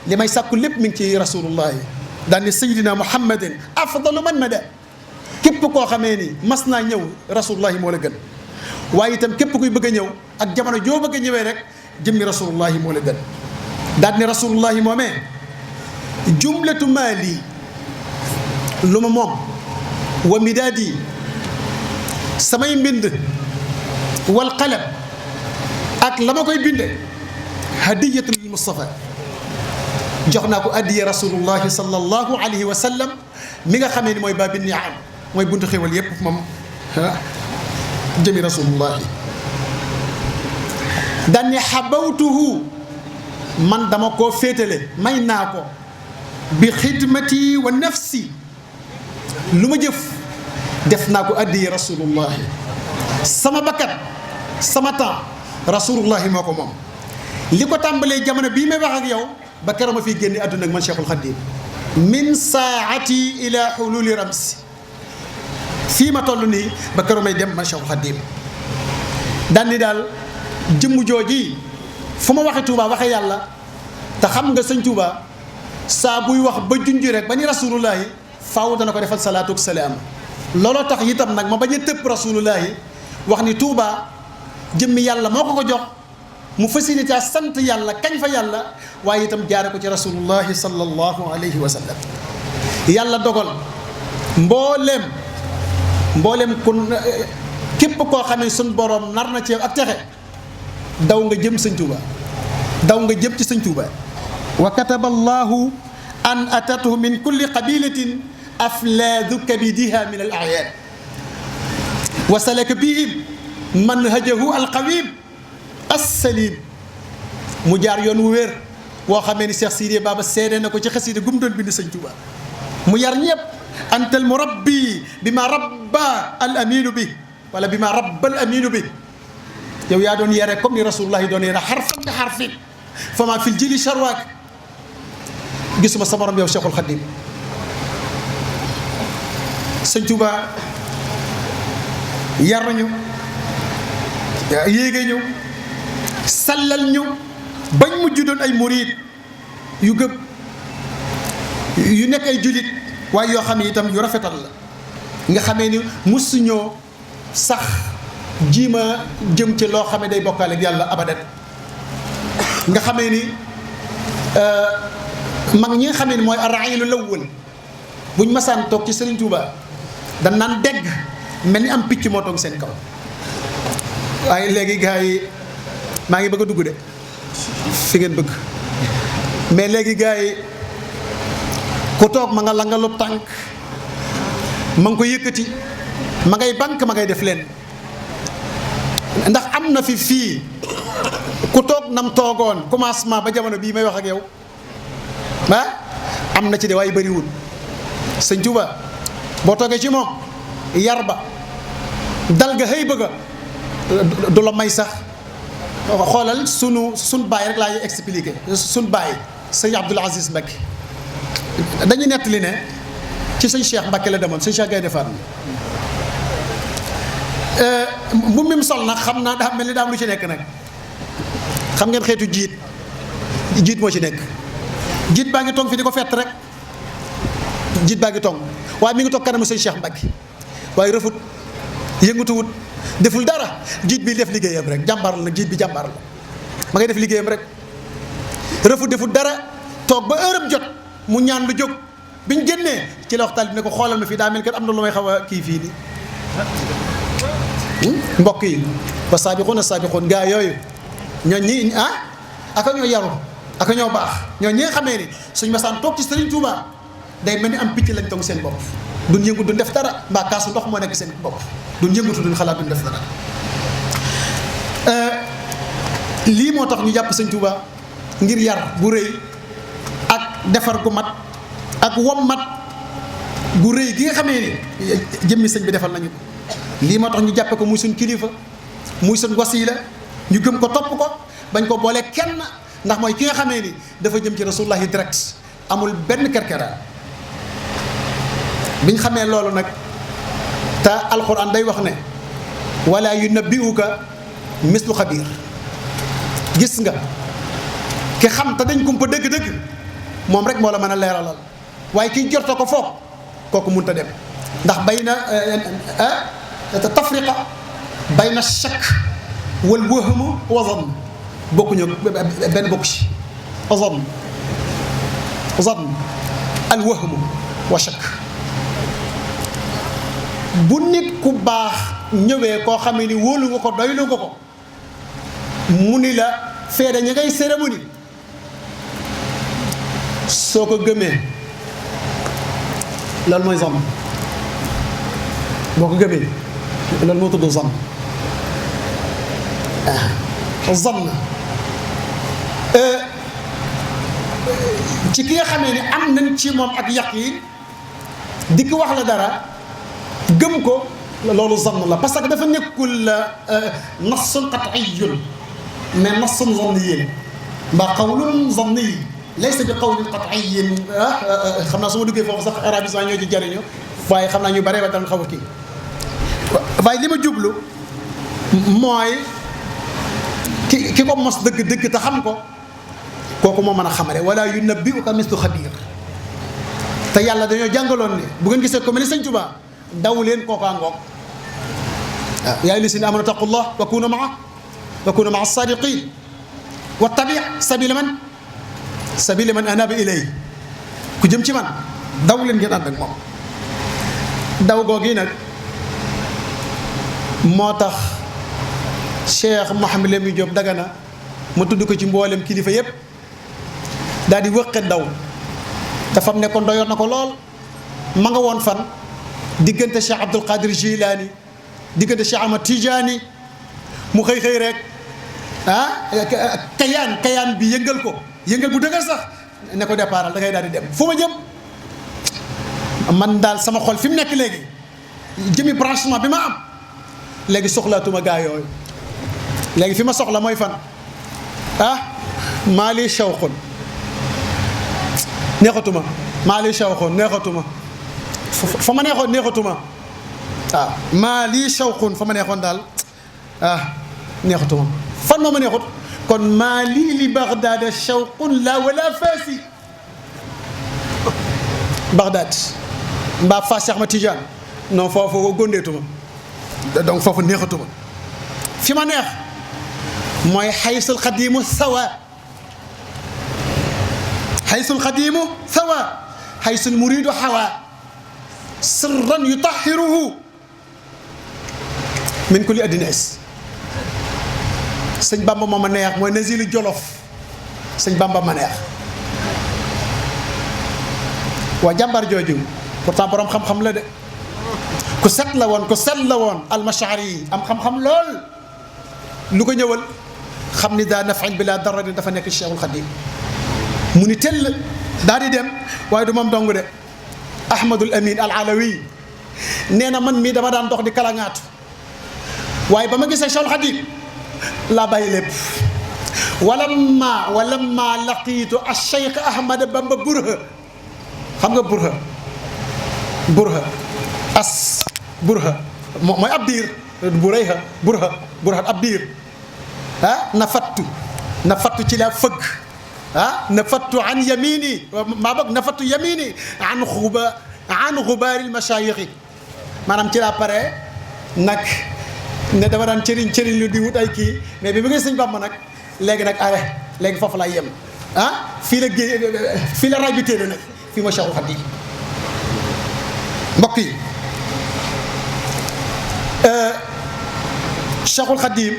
li may sàkku lépp mi ngi ci rasulullahi daal ni sayyidina muhammadin afdalu man mada képp koo xamee ni mas naa ñëw rasulullahi moo la gën waaye itam képp kuy bëgg a ñëw ak jamono joo bëgg a ñëwee rek jëmmi rasulullahi moo la gën daal ni rasulullahi moomee jumlatu maali lu ma moom wa midaadi samay mbind wal qalam ak la ma koy binde hadiyatu lil Mustafa jox naa ko addiya rasulullahi sallallahu alayhi wa sallam mi nga xamee ni mooy baabi niam mooy buntu xéwal yépp moom jëmi rasulullahi daan ne xabawtuhu man dama koo féetale may naa ko bi xidmati wa nafsi lu ma jëf def naa ko addiya rasulullahi sama bakkat sama temps rasulullahi moo ko moom li ko tàmbalee jamono bii may wax ak yow ba keroog ma fiy génne àdduna ak man Cheikhul Khadim min saati ila xululi ramsi fii ma toll nii ba keroog may dem man Cheikhul Khadim daan ni daal jëmm jooji fu ma waxee Touba waxee yàlla te xam nga sëñ Touba saa buy wax ba junj rek ba ni rasulullahi faaw dana ko defal salaatu ak salaam looloo tax itam nag ma bañ a tëpp rasulullahi wax ni Touba jëmmi yàlla moo ko ko jox mu facilité sant yàlla kañ fa yàlla waaye itam jaare ko ci rasulullahi sallallahu alayhi wa sallam yàlla dogal mbooleem ku képp koo xamee suñ borom nar na ci ak texe daw nga jëm sëñ Touba daw nga jëm ci sëñ Touba wa kataba allahu an atatuhu min kulli qabilatin aflaadu kabidiha min al a'yad wa salaka bihim manhajahu alqawim assalim mu jaar yoon wu wér woo xamee ni Cheikh Sidiye Baba seede na ko ci xasida gum doon bind sëñ Touba mu yar ñëpp antal murabbi bi ma rabba al aminu bi wala bi ma rabba al aminu bi yow yaa doon yare comme ni rasulullahi doon yare xarfan bi xarfin fa ma fil jili charwaak gisuma sa morom yow Cheikhul Khadim sëñ Touba yar nañu yéege ñu sallal ñu bañ mujj doon ay murid yu gëb yu nekk ay julit waaye yoo xam ne itam yu rafetal la nga xamee ni musuñoo sax jiima jëm ci loo xam ne day bokkaale ak yàlla abadat nga xamee ni mag ñi nga xamee ni mooy arraaylu lawwal buñ masaan toog ci Serigne Touba dañ naan dégg mel ni am picc moo toog seen kaw waaye léegi gars yi maa ngi bëgg a dugg de fi ngeen bëgg mais léegi gars yi ku toog ma nga la nga lu tànk ma nga ko yëkkati ma ngay banque ma ngay def leen ndax am na fii ku toog nam toogoon commencement ba jamono bii may wax ak yow am na ci de waaye bëriwul sëñ Touba boo toogee ci moom yar ba dal ga xëy bëgga du la may sax xoolal sun baay rek laay expliqué sun baay sëñ Abdoul Aziz Mbacké dañuy nettali ne ci sëñ Cheikh Mbacké la demoon sëñ Cheikh Gaynde Fatma bu mim sol nag xam naa daa mel ni daa am lu ci nekk nag xam ngeen xeetu jiit moo ci nekk jiit baa ngi toog fi di ko fett rek jiit baa ngi toog waaye mi ngi toog kanamu sëñ Cheikh Mbacké waaye rëfut yëngatuwut deful dara jiit bi def liggéeyam rek jàmbaar la nag jiit bi jàmbaar la ma ngay def liggéeyam rek rëfut deful dara toog ba heure am jot mu ñaan lu jóg biñ génnee ci la waxtaan bi ne ko xoolal ma fii daa mel kat am na lu may xaw a kii fii nii mbokk yi ba saabiquun gaa yooyu ñooñ ñi aka ñoo yaru aka ñoo baax ñoo ñi nga xamee ni suñ masaan toog ci Serigne Touba day mel ni am picc lañ toog seen bopp duñ yëngu duñ def dara mbaa kaasu ndox moo nekk seen bopp duñ yëngutu duñ xalaat duñ def dara lii moo tax ñu jàpp sëñ Touba ngir yar bu rëy ak defar gu mat ak wommat gu rëy gi nga xamee ni jëmmi sëñ bi defal nañu ko lii moo tax ñu jàppe ko muy suñ kilifa muy suñ wasiila ñu gëm ko topp ko bañ ko boole kenn ndax mooy ki nga xamee ni dafa jëm ci rasulullahi direct amul benn kerkera biñ xamee loolu nag te alquran day wax ne wala yunabbi'uka mislu xabiir. gis nga ki xam te dañ kumpa dëgg-dëgg moom rek moo la mën a leeralal waaye kiy jorto ko foog kooku mënut a dem ndax bayna tafriqa bayna shakk wal wahm wa zann bokkuñu benn bokku ci zann al wahm wa shakk. bu nit ku baax ñëwee koo xamee ni wóolu nga ko doylu nga ko mu ni la feede ña ngay cérémonie soo ko gëmee loolu mooy zann boo ko gëmee loolu moo tudd zann zann ci ki nga xamee ni am nañ ci moom ak yaqiin di ko wax la dara gëm ko loolu zann la parce que dafa nekkul nassun qat'iyyun mais nassun zanniyyin mbaa qawlun zanniy laysa bi qawlin qat'iyyin. xam naa su ma duggee foofu sax arabisant ñoo ci jariñu waaye xam naa ñu bare ba daan xaw a kii waaye li ma jublu mooy ki ko mos dëgg-dëgg te xam ko kooku moo mën a xamale wala yunabbi'uka mislu xabiir. te yàlla dañoo jàngaloon ne bu ngeen gisee ko mel ni Sëñ Tuubaa daw leen kookaa ngoog waaw yaa ayyuhaa llaziina aamanuu ittaqullah wa kuunu ma'a as-saadiqiin wattabi' sabiila man anaaba ilayhi. ku jëm ci man daw leen ngeen ànd ak moom. daw googi nag moo tax Cheikh Mouhamed Lamine Diop Dagana ma tudd ko ci mboolem kilifa yépp daal di wëqe daw dafa nekkoon doyoon na ko lool ma nga woon fan diggante Cheikh Abdul Qadir Jilani diggante Cheikh Ahmad Tidiane mu xëy rek kayaan bi yëngal bu dëgër sax ne ko départal da ngay daal di dem fu ma jëm man daal sama xol fi mu nekk léegi jëmi branchement bi ma am léegi soxlaatuma gaa yooyu léegi fi ma soxla mooy fan maali shawqun neexatuma fa ma neexoon neexatuma waaw maali shawqun fa ma neexoon daal neexatuma fan moo ma neexut kon maali li Baghdad shawqun la wala faasi Baghdad mbaa Fass Cheikh Ahmad Tidiane non foofu góndeetuma donc foofu neexatuma fi ma neex mooy xaysul xadiimu sawa xaysul muriidu xawa sirran yutahiruhu min kulli adinaas. sëñ Bamba ma neex mooy Nazilu Jolof sëñ Bamba ma neex waa jàmbar jooju pourtant borom xam-xam la de ku set la woon almashari yi am xam-xam lool lu ko ñëwal xam ni daa naf'in bila dararin dafa nekk Cheikhul Khadim mu ni tell daa di dem waaye du moom dong de Ahmadul Amin al Alawi nee na man mii dama daan dox di kalangaatu waaye ba ma gisee Cheikhul Khadim laa bàyyi lépp walamma laqiitu ash-Cheikh Ahmad Bamba Burha xam nga Burha mooy ab diir Burha ab diir nafattu ci la fëgg nafattu an yamini maa bëgg nafattu yamini an xubaaril masaayixi maanaam ci la pare nag ne dama daan cëriñ lu di wut ay kii mais bi mu ngi sëñ Bamba nag léegi foofu laay yem fii la raay bi téere nag fii ma Cheikhul Khadim mbokk yi Cheikhul Khadim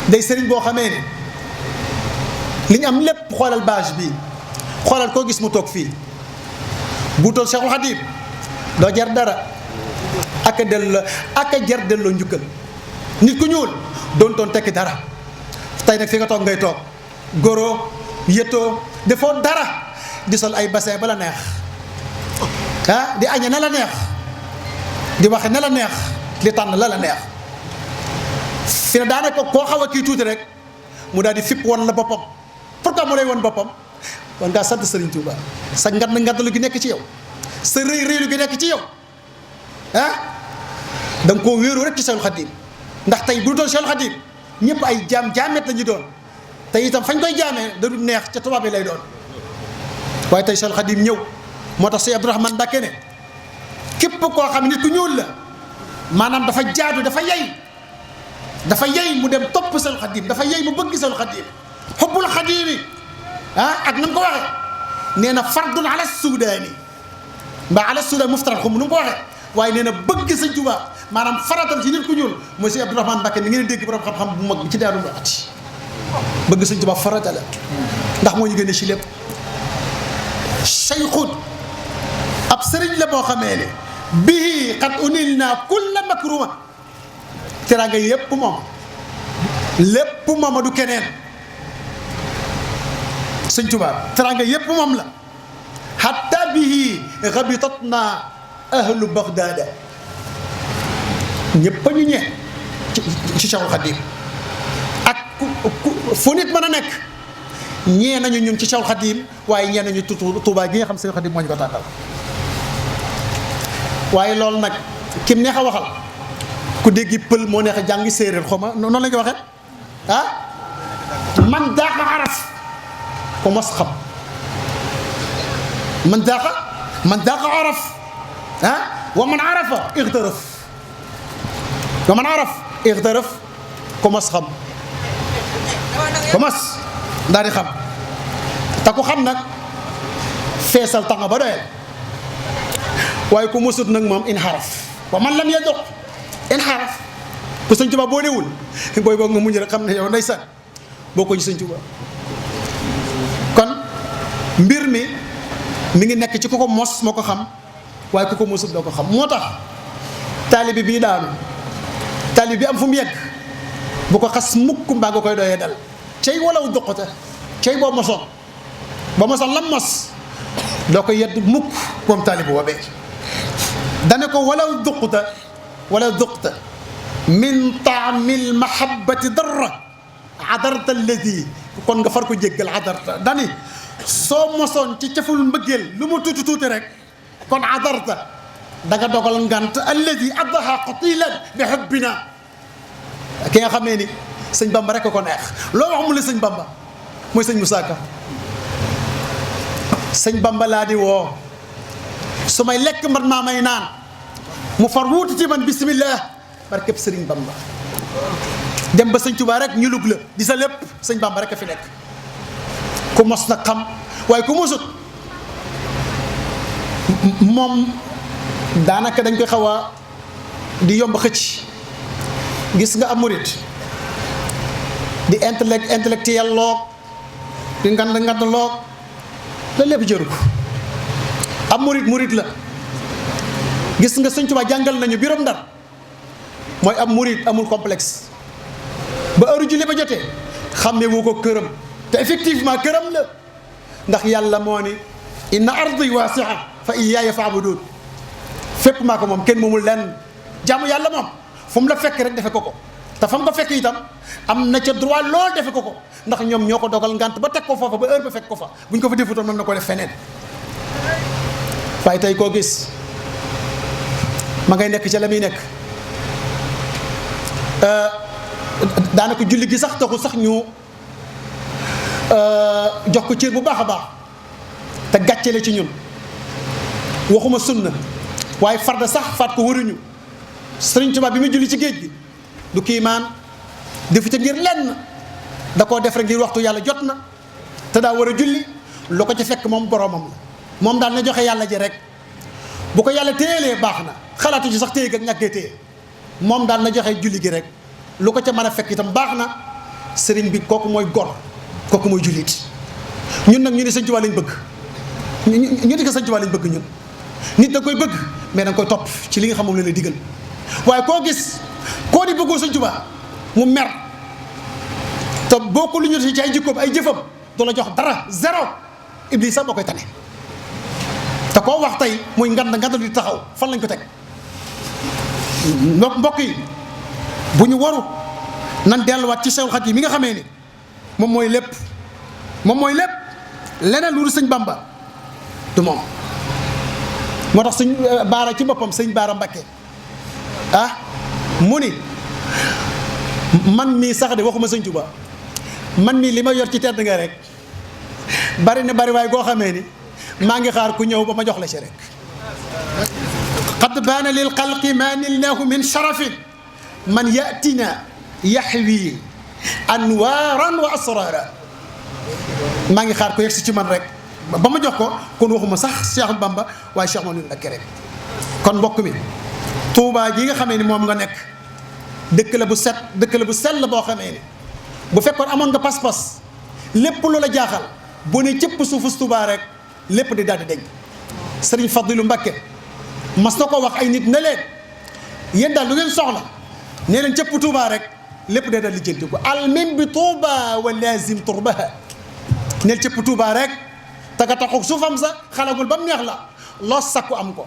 day sëriñ boo xamee ne li ñu am lépp xoolal bâche bi xoolal koo gis mu toog fii bu toog Cheikhul Khadim doo jar dara ak a jar delloo njukkal nit ku ñuul doon tekki dara tey nag fi nga toog ngay toog goro yëtoo defoo dara di sol ay bassin ba la neex di añe na la neex di waxe na la neex di tànn la neex fi ne daanaka koo xaw a kii tuuti rek mu daal di fipp woon la boppam pourquoi mu lay woon boppam war ngaa sant Serigne Touba sa ngand gi nekk ci yow sa rëy gi nekk ci yow ah da nga koo wéeru rek ci Cheikhul Khadim ndax tey bu doon Cheikhul Khadim ñëpp ay jaamet la ñu doon te itam fañ koy jaamee da du neex ca tubaab yi lay doon waaye tey Cheikhul Khadim ñëw moo tax Sëñ Abdourahmane Mbacké ne képp koo xam nit ku ñuul la maanaam dafa jaadu dafa yey mu dem topp Cheikhul Khadim dafa yey mu bëgg Cheikhul Khadim xubbul Khadimi ak na mu ko waxee nee na fardun ala suudaani mbaa ala suudaan muftaral xum nu mu ko waxee waaye nee na bëgg Sëñ Tuubaa maanaam faratal ci nit ku ñuul mooy Sëñ Abdourahmane Mbacké ni ngeen dégg borom xam-xam bu mag bi ci Daaru Muxti bëgg Sëñ Tuubaa farata la ndax moo ñu gën a ci lépp cheikhun ab sëriñ la boo xamee ne bii xat unil naa kulla makruma teraanga yépp moom lépp mooma du keneen Sëñ Tuubaa teraanga yépp moom la hatta bihi rabitat na ahlu Baghdad ñëpp a ñu ñee ci Cheikhul Khadim ak fu nit mën a nekk ñee nañu ñun ci Cheikhul Khadim waaye ñee nañu Tuubaa gi nga xam Cheikhul Khadim moo ñu ko tàggal waaye loolu nag kim neex a waxal ku déggi pël moo neex a jàngi séeréer xaw ma noonu la ñu ko waxee man daaqa araf ko mos xam man daaqa araf wa man arafa ixtaraf ko mos xam ko mos daal di xam te ku xam nag feesal tax nga ba doyal waaye ku mosut nag moom inxaraf wa man lam yadoq inxaraf ku Sëñ Tuubaa boo newul booy boog nga muñ rek xam ne yow ndeysaan boo ko ci Sëñ Tuubaa kon mbir mi ngi nekk ci ku ko mos moo ko xam waaye ku ko mosut doo ko xam moo tax taalibi bii daanu taalibi bi am fu mu yegg bu ko xas mukk mbaa nga koy doyee dal cey walaw duqata cey boo mosoon lam mos doo ko yedd mukk moom taalibi woobee dane ko walaw duqta min taamil mahabbati darra adarta alladi kon nga far ko jéggal adarta dani soo mosoon ci caful mbëggeel lu mu tuuti rek kon adarta da nga dogal ngant alladi addaha qatilan bi hubbina ki nga xamee ni Sëñ Bamba rek ko neex loo wax mu la Sëñ Bamba mooy Sëñ Musaa Ka Sëñ Bamba laa di woo su may lekk man maa may naan mu far wuuti ci man bismillah barkeb Sëriñ Bamba dem ba Sëñ Tuubaa rek ñu lug la di sa lépp Sëñ Bamba rek a fi nekk ku mos nag xam waaye ku mosut moom daanaka dañ koy xaw a di yomb xëcc gis nga am murit di intellectuel loog di ngand loog la lépp jëru ko am murit la gis nga Sëñ Tuubaa jàngal nañu biram Ndar mooy am murit amul complexe ba heure julli ba jotee xàmme wu ko këram te effectivement këram la ndax yàlla moo ni inna ardi waasi'a fa iyyaaya fa'budun fépp maa ko moom kenn moomul lenn jaamu yàlla moom fu mu la fekk rek defe ko te fa mu ko fekk itam am na ca droit lool defe ko ndax ñoom ñoo ko dogal ngant ba teg ko foofa ba heure ba fekk ko fa bu ñu ko fa defutoon mën na ko def feneen waaye tey koo gis ma ngay nekk ca la muy nekk daanaka julli gi sax taxul sax ñu jox ko cër bu baax a baax te gàcce la ci ñun waxuma sunna waaye farda sax faat ko waruñu Sëriñ Tuubaa bi muy julli ci géej gi du kiimaan defu ca ngir lenn da koo def rek ngir waxtu yàlla jot na te daa war a julli lu ko ci fekk moom boromam la moom daal na joxe yàlla ji rek bu ko yàlla téyelee baax na xalaatu ci sax téye ak ñàkkee téye moom daal na joxe julli gi rek lu ko ca mën a fekk itam baax na sëriñ bi kooku mooy gor kooku mooy jullit ñun nag ñu ne Sëñ Tuubaa lañ bëgg ñu di ko Sëñ Tuubaa lañ bëgg ñun nit da koy bëgg mais da nga koy topp ci li nga xam moom la lay digal waaye koo gis koo di bëggoo Sëñ Tuubaa mu mer te boo ko lu ñu ci ay jikkoom ay jëfam du la jox dara zéro Iblis sax boo koy tane te koo wax tey muy ngand di taxaw fan lañ ko teg mbokk yi bu ñu waru nan delluwaat ci Seexul Xadiim mi nga xamee ni moom mooy lépp leneen lu dul sëñ Bamba du moom. moo tax sëñ Baara ci boppam sëñ Baara Mbakke mu ni man mii sax de waxuma sëñ Tuubaa man mii li ma yor ci tedd nga rek bari na bari waay goo xamee ni maa ngi xaar ku ñëw ba ma jox la ci rek. qad baana lil xalqi ma nilnaahu min sharafin man yatina yaxwi anwaaran wa asraara. maa ngi xaar ko yegg si ci man rek ba ma jox ko kon waxuma sax Cheikh Bamba waaye Cheikh Mawlid Mbacké rek. kon mbokk mi Touba ji nga xamee ni moom nga nekk dëkk la bu set dëkk la bu sell boo xamee ni bu fekkoon amoon nga pas-pas lépp lu la jaaxal bu ne cëpp suufus Touba rek lépp di daal di deñ. Serigne Fadilou Mbacké mas na ko wax ay nit ne leen yéen daal lu ngeen soxla nee leen cëpp Touba rek lépp day daal di jënti ko almin bi Touba wa lazim turbaha neel cëpp Touba rek taga taxuk suufam sa xalagul ba mu neex la loo sakku am ko.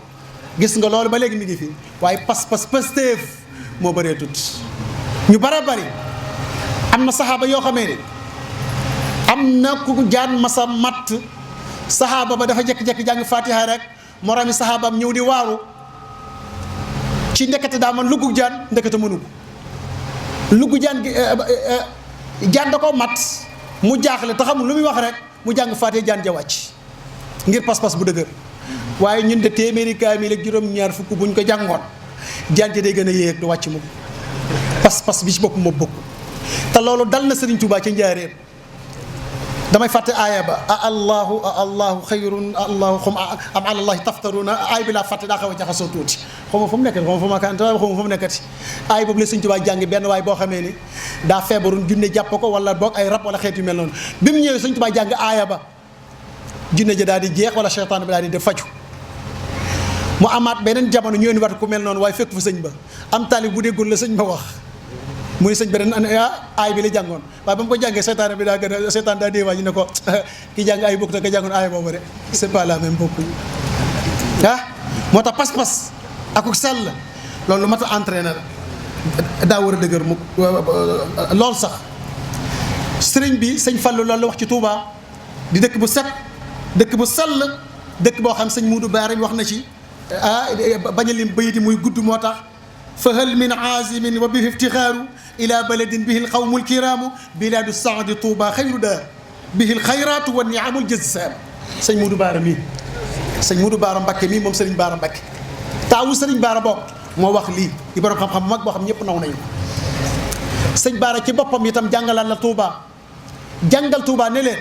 gis nga loolu ba léegi mi ngi fi waaye pas-pas Pastef moo bëree tut ñu bare bari am na saxaaba yoo xamee ne am na ku jaan masa matt saxaaba ba dafa jekki-jekki jàng fatiha rek moromi saxaabaam ñëw di waaru ci ndekete daa man luggu jaan ndekete mënu ko luggu jaan gi jaan da ko matt mu jaaxle te xamul lu muy wax rek mu jàng fatiha jaan ja wàcc ngir pas-pas bu dëgër. waaye ñun de téeméeri kaamil ak juróom-ñaar fukk buñ ko jàngoon jaan ji day gën a yéeg du wàcc moom pas-pas bi ci bopp moo bokk. te loolu dal na Serigne Touba ca njaareem damay fàtte aaya ba allahu xayrun allahu xum am alallahi taftaruna aay bi laa fàtte daa xaw a jaxasoo tuuti xaw ma fu mu nekkati xaw ma fu ma kan xaw ma fu mu nekkati aay boobu la Serigne Touba jàngi benn waay boo xamee ni daa feebarun junne jàpp ko wala boog ay rab wala xeet yu mel noonu bi mu ñëwee Serigne Touba jàng aaya ba junne ja daal di jeex wala seytaan bi daal di def faju mu amaat beneen jamono ñu indi wat ku mel noonu waaye fekk fa sëñ ba am taalib bu déggul la sëñ ba wax muy sëñ ba ren aay bi la jàngoon waaye ba mu ko jàngee seytaan bi daa gën a seytaan daa déewaa ñu ne ko ki jàng ay bokk te ka jàngoon aay boobu de c'est pas la même bokkuñu moo tax pas-pas akuk sell loolu lu mat a entraîné la daa war a dëgër mu loolu sax sëriñ bi sëñ Fallu loolu la wax ci Touba di dëkk bu set dëkk bu sell dëkk boo xam sëñ Muudu Baari wax na ci bañ a lim bayiti muy gudd moo tax fa hal min azimin wa bihi iftixaaru ila baladin bihi alqawmu alkiraamu biladu saadi Touba xayru daar bihi alxayraatu wa niamul jazsaam sëñ Muudu Baara mii sëñ Muudu Baara Mbakke mii moom sëriñ Baara Mbakke taawu sëriñ Baara boobu moo wax lii di borom xam-xam bu mag boo xam ñëpp naw nañu sëñ Baara ci boppam itam jàngalaat la Touba jàngal Touba ne leen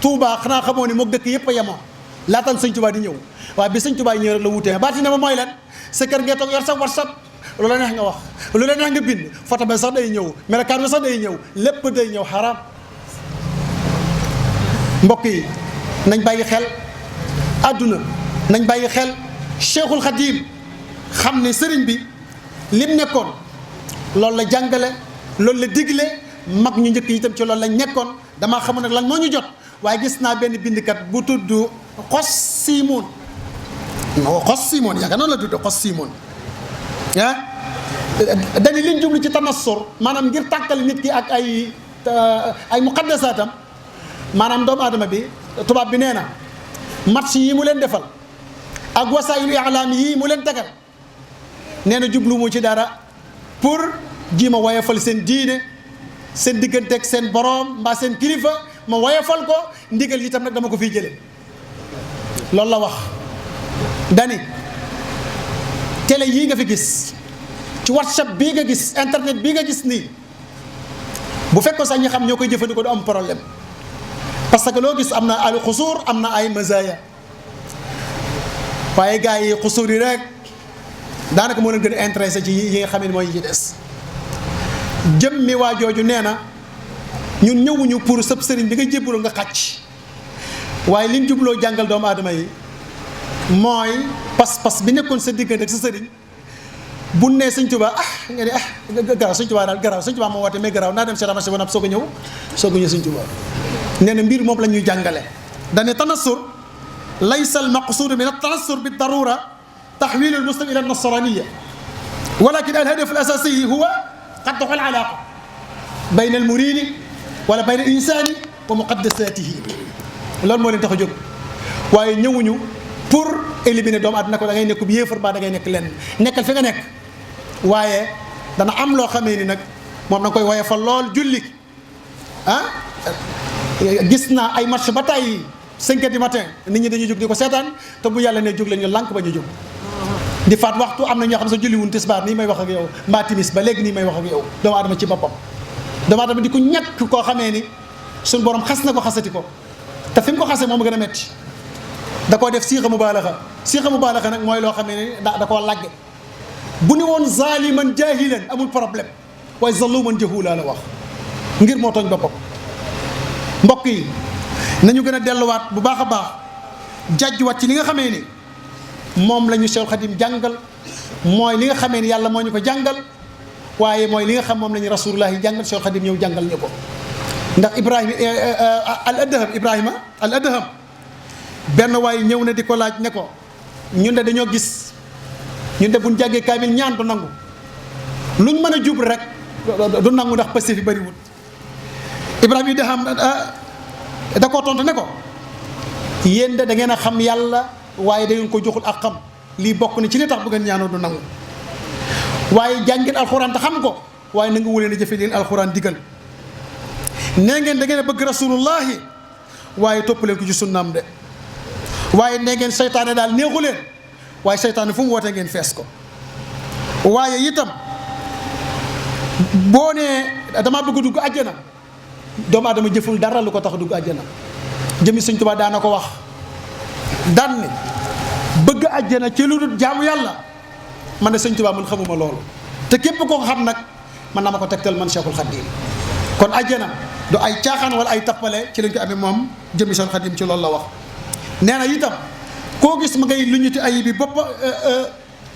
Touba xanaa xamoo ni moog dëkk yëpp a yemoon laataan sëñ Touba di ñëw waaye bi sëñ Touba ñëw rek la wutee baati ne ma mooy lan sa kër ngay toog yor sa WhatsApp lu la neex nga wax lu la neex nga bind photo ba sax day ñëw melokaan ba sax day ñëw lépp day ñëw xaraam. mbokk yi nañ bàyyi xel àdduna nañ bàyyi xel Cheikhul Khadim xam ne sëriñ bi lim nekkoon loolu la jàngale loolu la digle mag ñu njëkk itam ci loolu lañ nekkoon damaa xamul nag lan moo ñu jot. waaye gis naa benn bindkat bu tudd xos Simoon yaakaar noonu la tudd xos Simoon dañu liñ jublu ci tanassur maanaam ngir tàkkale nit ki ak ay muqaddasaatam maanaam doomu aadama bi tubaab bi nee na match yi mu leen defal ak wasaayilu i'laam yi mu leen tegal nee na jublu mu ci dara pour jiima woyofal seen diine seen digganteeg seen boroom mbaa seen kilifa ma woyofal ko ndigal itam nag dama ko fiy jële loolu la wax dani télé yii nga fi gis ci WhatsApp bii nga gis internet bii nga gis nii bu fekkoon sax ñi xam ñoo koy jëfandikoo du am problème parce que loo gis am na ay xusuur am na ay mazaya waaye gars yi xusuur yi rek daanaka moo leen gën a intéressé ci yi nga xam ne mooy yi ci des jëm mi waa jooju nee na ñun ñëwuñu pour sëb sëriñ bi nga jébbaloo nga xàcc waaye liñ jubloo jàngal doomu aadama yi mooy pas-pas bi nekkoon sa diggante ak sa sëriñ bu nee sëñ Tuubaa nga ne garaaw sëñ Tuubaa daal garaaw sëñ Tuubaa moo woote mais garaaw naa dem si ramas ba nag soog a ñëw sëñ Tuubaa nee na mbir moom la ñuy jàngale dane tanassur laysa al maqsuud min at-tanassur bi darura taxwilu al muslim ila an-nasraniya walakin al hadaf al asasi huwa qat'u al alaqa bayna al muridi wala bayna al insani wa muqaddasatihi loolu moo leen tax a jóg waaye ñëwuñu pour éliminer doomu aadama ko da ngay nekk bu yéefar ba da ngay nekk lenn nekkal fi nga nekk waaye dana am loo xamee ni nag moom na koy woyofal lool julli gis naa ay match ba tey 5 heures du matin nit ñi dañuy jóg di ko seetaan te bu yàlla ne jóg leen ñu lànk ba ñu jóg di faat waxtu am na ñoo xam ne sa julli wuñ tisbaar nii may wax ak yow mbaa timis ba léegi nii may wax ak yow doomu aadama ci boppam doomu aadama di ko ñàkk koo xamee ni suñ borom xas na ko xasati ko te fi mu ko xasee moom gën a metti da koo def siixa mubaalaxa nag mooy loo xamee ni da koo lagge bu ni woon zaliman jahilan amul problème waaye zaluman jahula la wax ngir moo tooñ boppam mbokk yi nañu gën a delluwaat bu baax a baax jàjjuwaat ci li nga xamee ni moom la ñu Seex Xadim jàngal mooy li nga xamee ni yàlla moo ñu ko jàngal waaye mooy li nga xam moom la ñu rasulullahi jàngal Seex Xadim ñëw jàngal ñu ko ndax Ibrahima al adham benn waaye ñëw na di ko laaj ne ko ñun de dañoo gis ñun de buñ jàngee kaamil ñaan du nangu luñ mën a jub rek du nangu ndax passé fi bëriwul Ibrahima adham da koo tontu ne ko yéen de da ngeen a xam yàlla waaye da ngeen ko joxul ak xam lii bokk na ci li tax bu ngeen ñaanoo du nangu waaye jàngeen alxuraan te xam ko waaye na nga wuleen a jëfe leen alxuraan digal nee ngeen da ngeen a bëgg rasulullahi waaye topp leen ko ci sunnaam de waaye nee ngeen seytaane daal neexu leen waaye seytaane fu mu wootee ngeen fees ko waaye itam boo nee damaa bëgg dugg àjjana doomu aadama jëful dara lu ko tax dugg àjjana jëmi Sëñ Tuubaa daana ko wax daan ne bëgg àjjana ci lu dul jaamu yàlla man de Sëñ Tuubaa man xamuma loolu te képp koo xam nag man na ma ko tegtal man Cheikhul Khadim kon àjjana du ay caaxaan wala ay tappale ci lañ ko amee moom jëmi Cheikhul Khadim ci loolu la wax nee na itam koo gis ma ngay luñuti ayibi bopp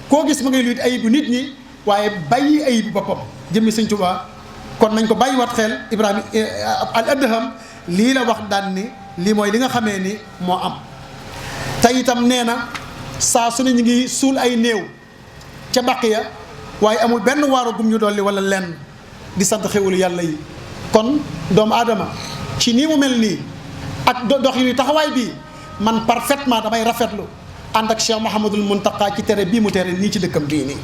koo gis ma ngay luñuti ayibu nit ñi waaye bàyyi ayibi boppam jëmi Sëñ Tuubaa kon nañ ko bàyyi wat xel Ibrahima al adham lii la wax daan ni lii mooy li nga xamee ni moo am te itam nee na saa su ne ñu ngi suul ay néew ca baqiya waaye amul benn waaru gum ñu dolli wala lenn di sant xéwalu yàlla yi kon doomu aadama ci nii mu mel nii ak dox yi taxawaay bii man parfaitement damay rafetlu ànd ak Cheikh Mouhamadul Mountakha ci tere bii mu tere nii ci dëkkam bii nii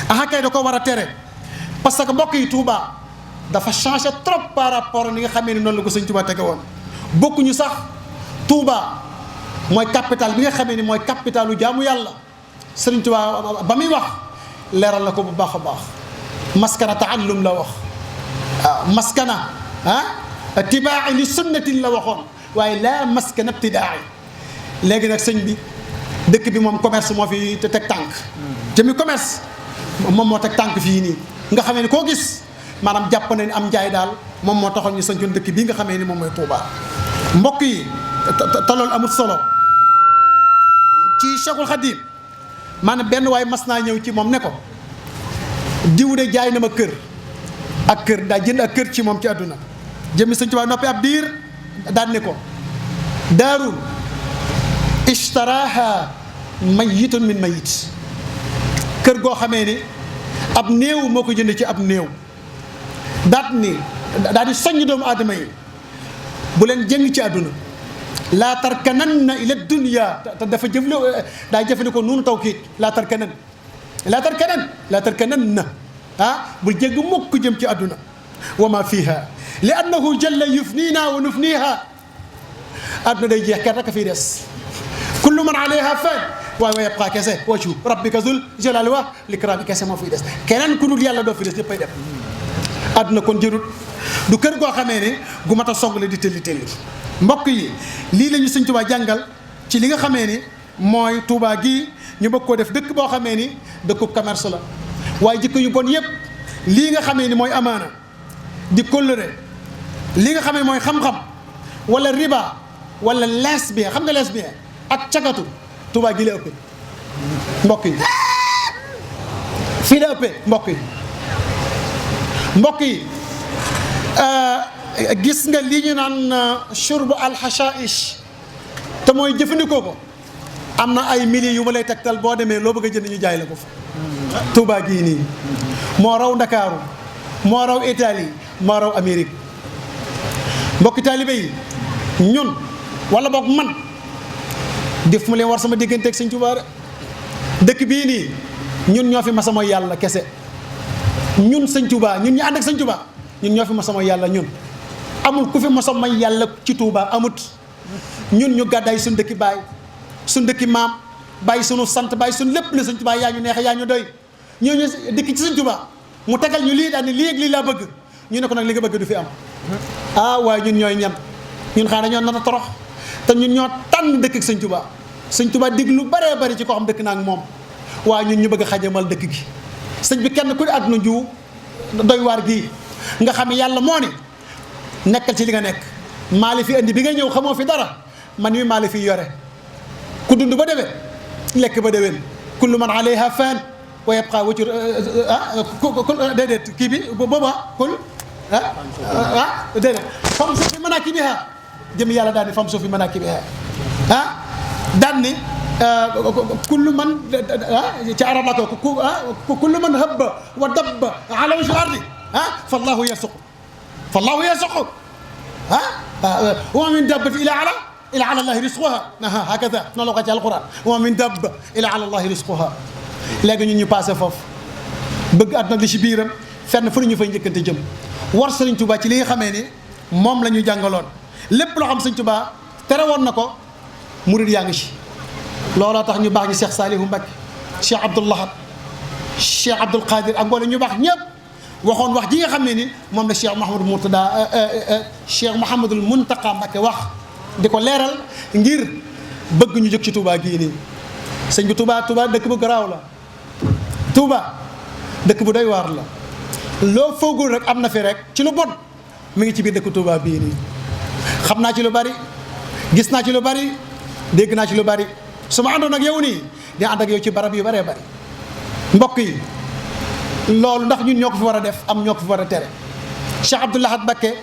aha kay da ko war a tere parce que mbokk yi Touba dafa changé trop par rapport ni nga xamee ni noonu la ko Sëñ Touba tege woon bokkuñu sax Touba mooy capital bi nga xamee ni mooy capitalu jaamu yàlla Sëñ Touba ba muy wax leeral na ko bu baax a baax maskana taallum la wax waaw maskana tibaa'i li sunnatin la waxoon waaye laa maskana ibtidaa'i léegi nag sëñ bi dëkk bi moom commerce moo fi te teg tànk jëmi commerce moom moo teg tànk fii nii nga xamee ni koo gis maanaam jàpp na ni am njaay daal moom moo taxoon ñu sañcoon dëkk bii nga xamee ni moom mooy Touba mbokk yi te loolu amul solo ci Cheikhul Khadim maanaam benn waaye mas naa ñëw ci moom ne ko diw de jaay na ma kër ak kër daa jënd ak kër ci moom ci àdduna jëmmi Sëñ Tuubaa noppi ab diir daan ne ko daarul ishtaraha mayitun min mayit kër goo xamee ni ab néew moo ko jënd ci ab néew daat ni daal di soññ doomu aadama yi bu leen jëng ci àdduna laa tarkananna ila dunya te dafa daa jëfandikoo nuunu tawkiid laa tarkananna bul jégg mukk jëm ci àdduna wa ma fiha li annahu jalla yufnina wa nufniha àdduna day jeex kenn rek a fiy des kullu man alayha fan waaye wa yabqa kese wajhu rabbika zul jalali wa likraami kese moo fiy des keneen ku dul yàlla doo fi des ñëppay dem àdduna kon jërut du kër goo xamee ne gu mat a song la di tëlli mbokk yi lii la ñu Sëñ Tuubaa jàngal ci li nga xamee ni mooy Touba gii ñu bëgg koo def dëkk boo xamee ni dëkku commerce la waaye jikko yu bon yëpp lii nga xamee ni mooy amaana di kóllëre li nga xamee mooy xam-xam wala riba wala lesbien xam nga lesbien ak cagatu Touba gi la ëppee mbokk yi fii la ëppee mbokk yi gis nga lii ñu naan shurbu alxashaish te mooy jëfandikoo ko am na ay milliers yu ma lay tegtal boo demee loo bëgg a jënd ñu jaay la ko fa Touba gii nii moo raw Ndakaaru moo raw Italie moo raw Amérique mbokki taalibe yi ñun wala boog man def mu leen war sama digganteeg sëñ Tuubaa dëkk bii nii ñun ñoo fi masa mooy yàlla kese ñun sëñ Tuubaa ñun ñu ànd ak sëñ Tuubaa ñun ñoo fi masa mooy yàlla ñun amul ku fi masa mooy yàlla ci Tuubaa amut ñun ñu gàddaay suñ dëkki baay suñ dëkki maam bàyyi sunu sant bàyyi suñ lépp ne sëñ Tuubaa yaa ñu neexe yaa ñu doy ñooñu dëkk ci sëñ Tuubaa mu tegal ñu lii daal ni lii ak lii laa bëgg ñu ne ko nag li nga bëgg du fi am waaye ñun ñooy ñan ñun xanaa ñoo nar a torox te ñun ñoo tànn dëkk ak sëñ Tuubaa sëñ Tuubaa dig lu baree bari ci koo xam dëkk naa ak moom waaye ñun ñu bëgg a xajamal dëkk gi sëñ bi kenn ku ne àdduna ju doy waar gii nga xam ne yàlla moo ne nekkal ci li nga nekk maa la fi indi bi nga ñëw xamoo fi dara man wi maa la fi yore ku dund ba déwén lekk ba déwén kullu man alayha fan wa yabqa wajhu déedéet kii bi booba kul déedéet fam suuf fi manaakibiha jëm yàlla daal ni fam suuf fi manaakibiha daan ni kullu man ci arab la ko kullu man habba wa dabba ala wajhi ardi fallahu yasuqu wa min dabbati ila ala allahi risquha hakada noonu la ko ci alquran wa min dabba ila ala allahi risquha léegi ñun ñu passé foofu bëgg àdduna li ci biiram fenn fu ñu fay njëkkante jëm war sëriñ Tuubaa ci li nga xamee ni moom la ñu jàngaloon lépp loo xam sëriñ Tuubaa tere woon na ko murid yaa ngi ci looloo tax ñu baax ñi Cheikh Salihu Mbacké Cheikh Abdoul Ahad Cheikh Abdoul Qadir ak mboolem ñu baax ñëpp waxoon wax ji nga xam ne ni moom la Cheikh Mouhamadul Muntaqa Mbacké wax di ko leeral ngir bëgg ñu jóg ci Touba gii nii sëñ bi Touba dëkk bu garaaw la Touba dëkk bu doy waar la loo foogul rek am na fi rek ci lu bon mi ngi ci biir dëkk Touba bii nii xam naa ci lu bari gis naa ci lu bari dégg naa ci lu bari su ma àndoon ak yow nii di ànd ak yow ci barab yu baree bari mbokk yi loolu ndax ñun ñoo ko fi war a def am ñoo ko fi war a tere Cheikh Abdoul Ahad Mbacké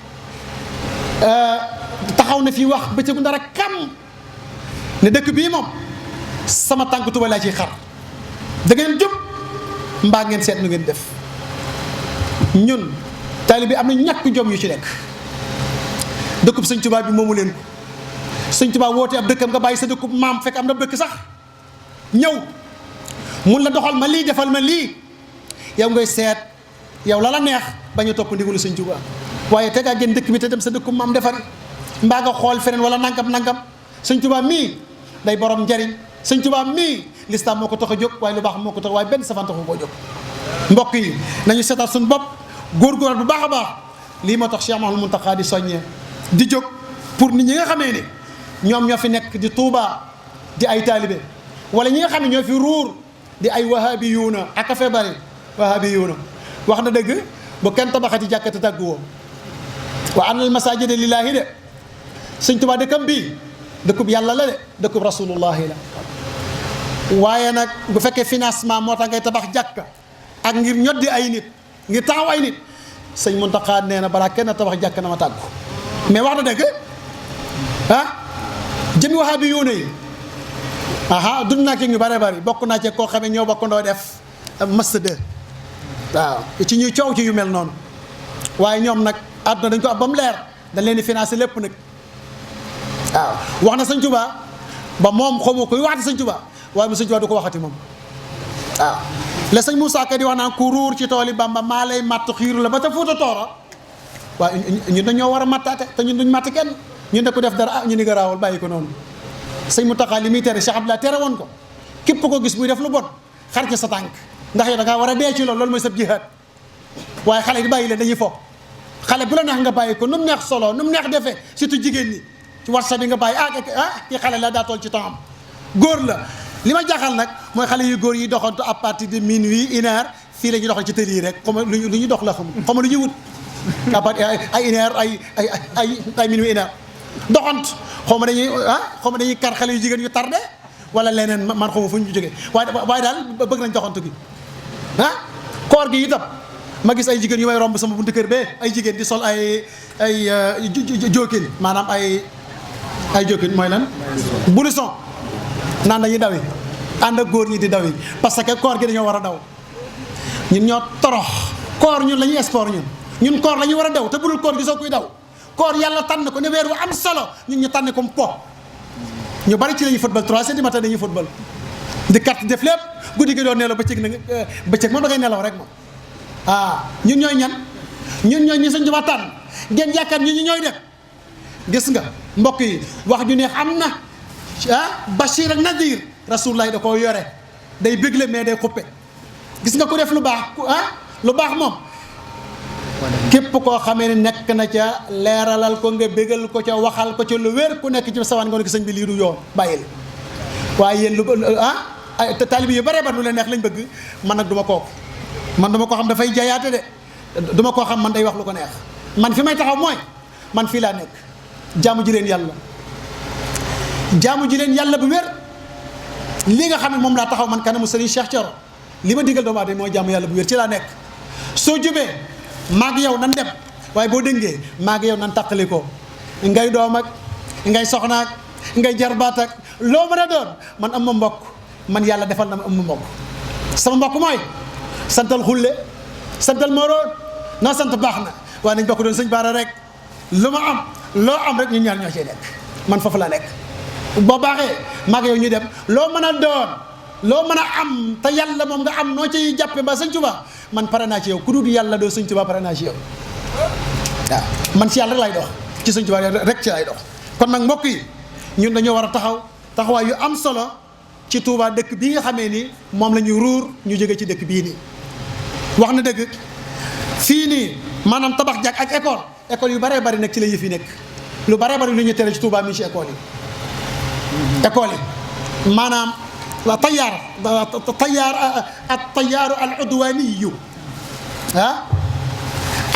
taxaw na fii wax bëccëgu ndara kam ne dëkk bii moom sama tànk Tuuba laa ciy xar da ngeen jub mbaa ngeen seet nu ngeen def ñun taalibe bi am na ñàkk jom yu ci nekk dëkkub sëñ Tuuba bi moomu leen ko sëñ Tuuba woote ab dëkkam nga bàyyi sa dëkkub maam fekk am na dëkk sax ñëw mun la doxal ma lii defal ma lii yow ngay seet yow la la neex bañ a topp ndigalu sëñ Tuuba waaye tegaa génn dëkk bi te dem sa dëkkub maam defari mbaa nga xool feneen wala nangam sëñ Tuuba mii day borom njariñ sëñ Tuuba mii lislaam moo ko tax a jóg waaye lu baax moo ko tax waaye benn safaan taxu koo jóg mbokk yi nañu seetaat suñu bopp góorgóoral bu baax a baax lii moo tax Cheikh Mouhamadou Mountakha di soññee di jóg pour nit ñi nga xamee ni ñoom ñoo fi nekk di Touba di ay taalibe wala ñi nga xam ne ñoo fi ruur di ay wahabiyuuna ak a fee bari wahabiyuuna wax na dëgg bu kenn tabaxati jàkkati tàggu woo wa anal masajida lillaahi de sëñ Tuubaa dëkkam bii dëkkub yàlla la de dëkkub rasulullahi la waaye nag bu fekkee financement moo tax ngay tabax jàkka ak ngir ñoddi ay nit ngir taxaw ay nit sëñ Muntaxa nee na balaa kenn tabax jàkka na ma tàggu mais wax na dëgg jëmi waxaabi yoone yi dund naa ci ñu bare bari bokk naa ci koo xamee ñoo bokkandoo def mast de waaw ci ñuy coow ci yu mel noonu waaye ñoom nag àdduna dañ ko am ba mu leer dañ leen di financé lépp nag waaw wax na sëñ Tuubaa ba moom xamoo koy waxati sëñ Tuubaa waaye mu sëñ Tuubaa du ko waxati moom waaw la sëñ Moussa Ka di wax naan ku ruur ci tooli Bamba maa lay matt xiiru la ba ca Fuuta Tooro waaye ñun dañoo war a mattaate te ñun duñ matt kenn ñun ne ko def dara ñu ni garaawal bàyyi ko noonu sëñ Mountakha li muy tere Cheikh Abdoulaye tere woon ko képp ko gis buy def lu bon xar ci sa tànk ndax yow da ngaa war a dee ci loolu mooy sab jihaad waaye xale di bàyyi leen dañuy fo xale bu la neex nga bàyyi ko nu mu neex solo nu mu neex defee surtout jigéen ñi ci WhatsApp bi nga bàyyi kii xale la daa toll ci temps am góor la li ma jaaxal nag mooy xale yu góor yi doxantu à partir de minuit 1h fii la ñuy doxal ci tëli yi rek xam nga lu ñuy dox la xam nga lu ñuy wut à partir ay 1h ay minuit 1h doxant xaw ma dañuy kar xale yu jigéen yu tardé wala leneen man xaw ma fu ñu jógee waaye daal bëgg nañ doxantu gi koor gi itam ma gis ay jigéen yu may romb sama buntu kër bee ay jigéen di sol ay jookin maanaam ay jookin mooy lan blouson naan dañuy dawi ànd ak góor ñi di dawi parce que koor gi dañoo war a daw ñun ñoo torox koor ñun la ñuy sport ñun koor la ñu war a daw te budul koor gi soo koy daw koor yàlla tànn ko ne weer wu am solo ñun ñu tànn ko po ñu bari ci la ñuy football 3 heures du matin dañuy football di carte def lépp guddi gi doon nelaw bëccëg na bëccëg moom da ngay nelaw rek moom. ñun ñooy ñan ñun ñooy ñi Sëñ Tuubaa tànn ngeen yaakaar ñu ñooy def gis nga mbokk yi wax ju neex am na Bachir ak Nadir Rasulullah da koo yore day bégle mais day xuppe gis nga ku def lu baax lu baax moom képp koo xamee ne nekk na ca leeralal ko nga bégal ko ca waxal ko ca lu wér ku nekk ci sawaan nga ne ko sëñ bi lii du yoon bàyyil waaye yéen lu taalibi yu bare ba lu leen neex lañ bëgg man nag du ma kooku man dama ko xam dafay jayaate de duma koo xam man day wax lu ko neex man fi may taxaw mooy man fii laa nekk jaamu ji leen yàlla bu wér li nga xam ne moom laa taxaw man kanamu Serigne Cheikh Thioro li ma digal doomu aadama mooy jaamu yàlla bu wér ci laa nekk soo jubee maag yow nan dem waaye boo déngee maag yow nan tàqali ko ngay doom ak ngay soxnaak ngay jarbaat ak loo mën a doon man am ma mbokk man yàlla defal na ma am ma mbokk sama mbokk mooy santal xulle santal moroon naa sant baax na waaye nañ bokk doon sëñ Baara rek lu ma am loo am rek ñu ñaar ñoo cee nekk man foofu laa nekk boo baaxee maag yow ñu dem loo mën a doon loo mën a am te yàlla moom nga am noo ciy jàppe ba sëñ Tuubaa man pare naa ci yow ku dul yàlla doo sëñ Tuubaa pare naa ci yow waaw man ci yàlla rek lay dox ci sëñ Tuubaa rek ci lay dox kon nag mbokk yi ñun dañoo war a taxawaay yu am solo ci Touba dëkk bii nga xamee ni moom la ñuy ruur ñu jóge ci dëkk bii nii wax na dëgg fii nii maanaam tabax jàkk ak école yu baree bari nag ci la yëf yi nekk lu baree bari lu ñu tere ci Touba mi ci école yi maanaam tayaaru al udwaniyu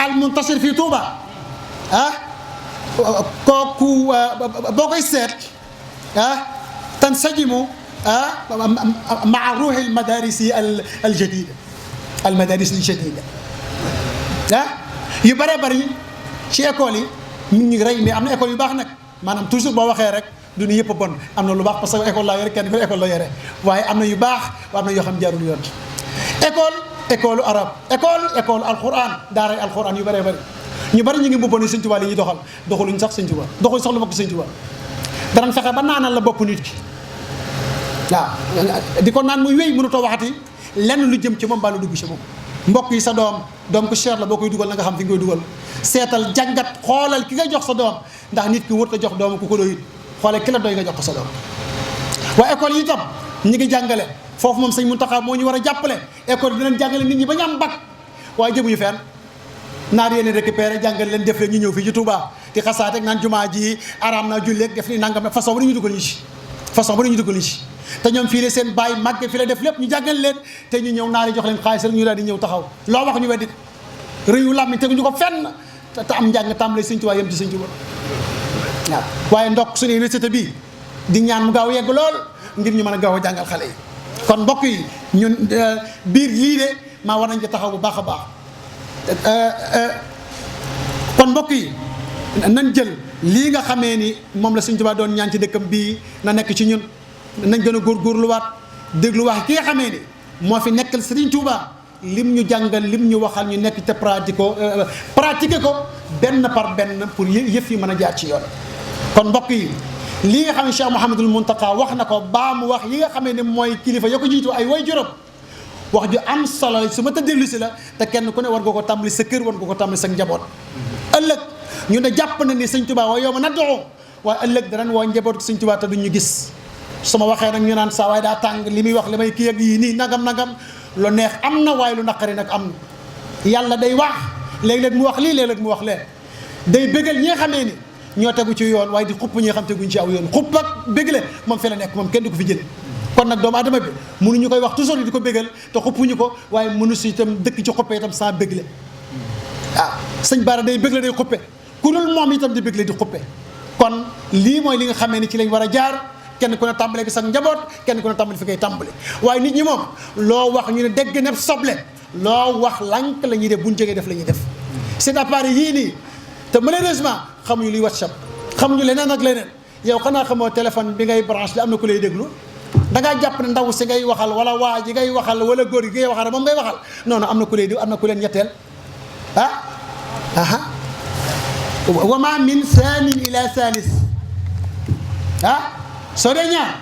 al muntasir fii Touba kooku boo koy seet tansajimu maa ruuxi almadarisi aljadida yu bëree bëri ci école yi ñu ngi rey mais am na école yu baax nag maanaam toujours boo waxee rek du ñu yëpp bon am na lu baax parce que école laa yore kenn ku école la yore waaye am na yu baax am na yoo xam jaarul yoon école arabe école alquran daaray alquran yu bëree bëri ñu bëri ñu ngi mbubboo ni Sëñ Tuubaa li ñuy doxaluñ sax Sëñ Tuubaa doxaluñ sax lu bokk Sëñ Tuubaa danañ fexe ba naanal la bopp nit ki waaw di ko naan muy wéy mënutoo waxati lenn lu jëm ci moom mbaa lu dugg ci moom mbokk yi sa doom ku cher la boo koy dugal na nga xam fi nga koy dugal seetal jàngat xoolal ki nga jox sa doom ndax nit ki wut a jox doom ku ko doyut xoolal ki la doy nga jox ko sa doom waaye école yi itam ñi ngi jàngale foofu moom Sëñ Muntaxa moo ñu war a jàppale école dinañ jàngale nit ñi ba ñu am bac waaye jëmuñu fenn naar yéen récupéré jàngal leen def leen ñu ñëw fii ci Touba di xasaate ak naan jumaa ji araam naa julleeg def ni nangam façon ba ñu dugal ñu ci te ñoom fii la seen bàyyi màgge fi la def lépp ñu jàngal leen te ñu ñëw naari jox leen xaalis rek ñu daal di ñëw taxaw loo wax ñu weddi rëyu làmmiñ teguñu ko fenn te am njàng tàmbale Sëñ Tuubaa yem ci Sëñ Tuubaa waaw waaye ndokk suñu université bii di ñaan mu gaaw yegg lool ngir ñu mën a gaaw a jàngal xale yi kon mbokk yi ñun biir lii de maa war nañ ci taxaw bu baax a baax kon mbokk yi nañ jël lii nga xamee ni moom la Sëñ Tuubaa doon ñaan ci dëkkam bii na nekk ci ñun nañ gën a góorgóorluwaat déglu wax ki nga xamee ni moo fi nekkal Sëriñ Tuubaa lim ñu jàngal lim ñu waxal ñu nekk te pratiquer ko benn par benn pour yëf yi mën a jaar ci yoon. kon mbokk yi lii nga xam ne Cheikh Mouhamadul Mountakha wax na ko baa mu wax yi nga xamee ni mooy kilifa ya ko jiitu ay way juróom wax ju am solo su ma ta dellu si la te kenn ku ne war nga ko tàmbali sa kër war nga ko tàmbali sa njaboot ëllëg ñu ne jàpp na ni Sëñ Tuubaa wa yow ma naddoo waaye ëllëg danañ woo njaboot Sëñ Tuubaa te duñ ñu gis su ma waxee nag ñu naan saa waaye daa tàng li muy wax li may kii ak yii nii nangam lu neex am na waaye lu naqari nag am na yàlla day wax léeg-léeg mu wax lii léeg-léeg mu wax leen day bégal ñi nga xamee ni ñoo tegu ci yoon waaye di xupp ñi nga xam teguñ ci aw yoon xupp ak bégle moom fi la nekk moom kenn du ko fi jële kon nag doomu adama bi mënuñu koy wax toujours di ko bégal te xuppuñu ko waaye mënu si itam dëkk ci xuppe itam sans bégle waaw Sëñ Bara day bégle day xuppe ku dul moom itam di bégle di xuppe kon lii mooy li nga xamee ni ci lañ war a jaar kenn ku ne tàmbale bi sax njaboot kenn ku ne tàmbale fi ngay tàmbale waaye nit ñi moom loo wax ñu ne dégg ne soble loo wax lànk la ñuy def buñ jógee def la ñuy def seen appareil yii nii te malheureusement xamuñu luy WhatsApp xamuñu leneen ak leneen yow xanaa xamoo téléphone bi ngay branche li am na ku lay déglu da ngaa jàpp ne ndaw si ngay waxal wala waa ji ngay waxal wala góor gi ngay waxal moom ngay waxal non non am na ku lay déglu am na ku leen ñetteel wa ma min saanin ila saalis soo dee ñaar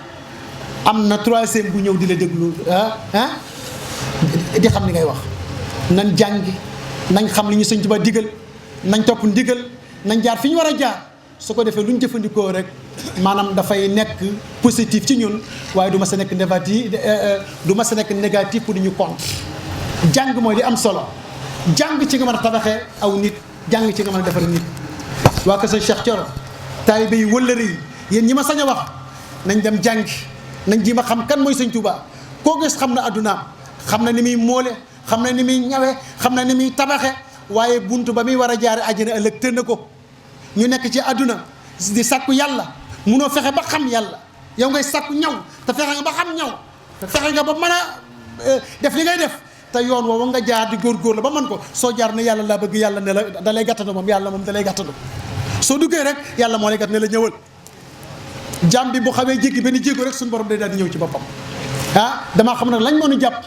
am na troisième bu ñëw di la déglu di xam li ngay wax. nañ jàngi nañ xam li ñu Sëñ Tuubaa digal nañ topp ndigal nañ jaar fi ñu war a jaar su ko defee lu ñu jëfandikoo rek maanaam dafay nekk positif ci ñun waaye du ma sa nekk négatif pour di ñu contre. jàng mooy li am solo jàng ci nga mën a tabaxee aw nit jàng ci nga mën a defar nit. waa ko sëñ Cheikh Thioro taalibe yi wëllëre yi yéen ñi ma sañ a wax nañ dem jàngi nañ ji ma xam kan mooy Sëñ Tuubaa koo gis xam na addunaam xam na ni muy moole xam na ni muy ñawe xam na ni muy tabaxe waaye buntu ba muy war a jaare àjjana ëllëg tënn ko. ñu nekk ci àdduna di sàkku yàlla munoo fexe ba xam yàlla yow ngay sàkku ñaw te fexe nga ba xam ñaw te fexe nga ba mën a def li ngay def te yoon woowu nga jaar di góorgóorlu ba mën ko soo jaar ne yàlla laa bëgg yàlla ne la da lay gàttandu moom yàlla moom da lay gàttandu soo duggee rek yàlla moo lay gàtt ne la ñëwal. jàmm bi bu xawee jéggi benn jéego rek suñu borom day daal di ñëw ci boppam damaa xam nag lañ moo ñu jàpp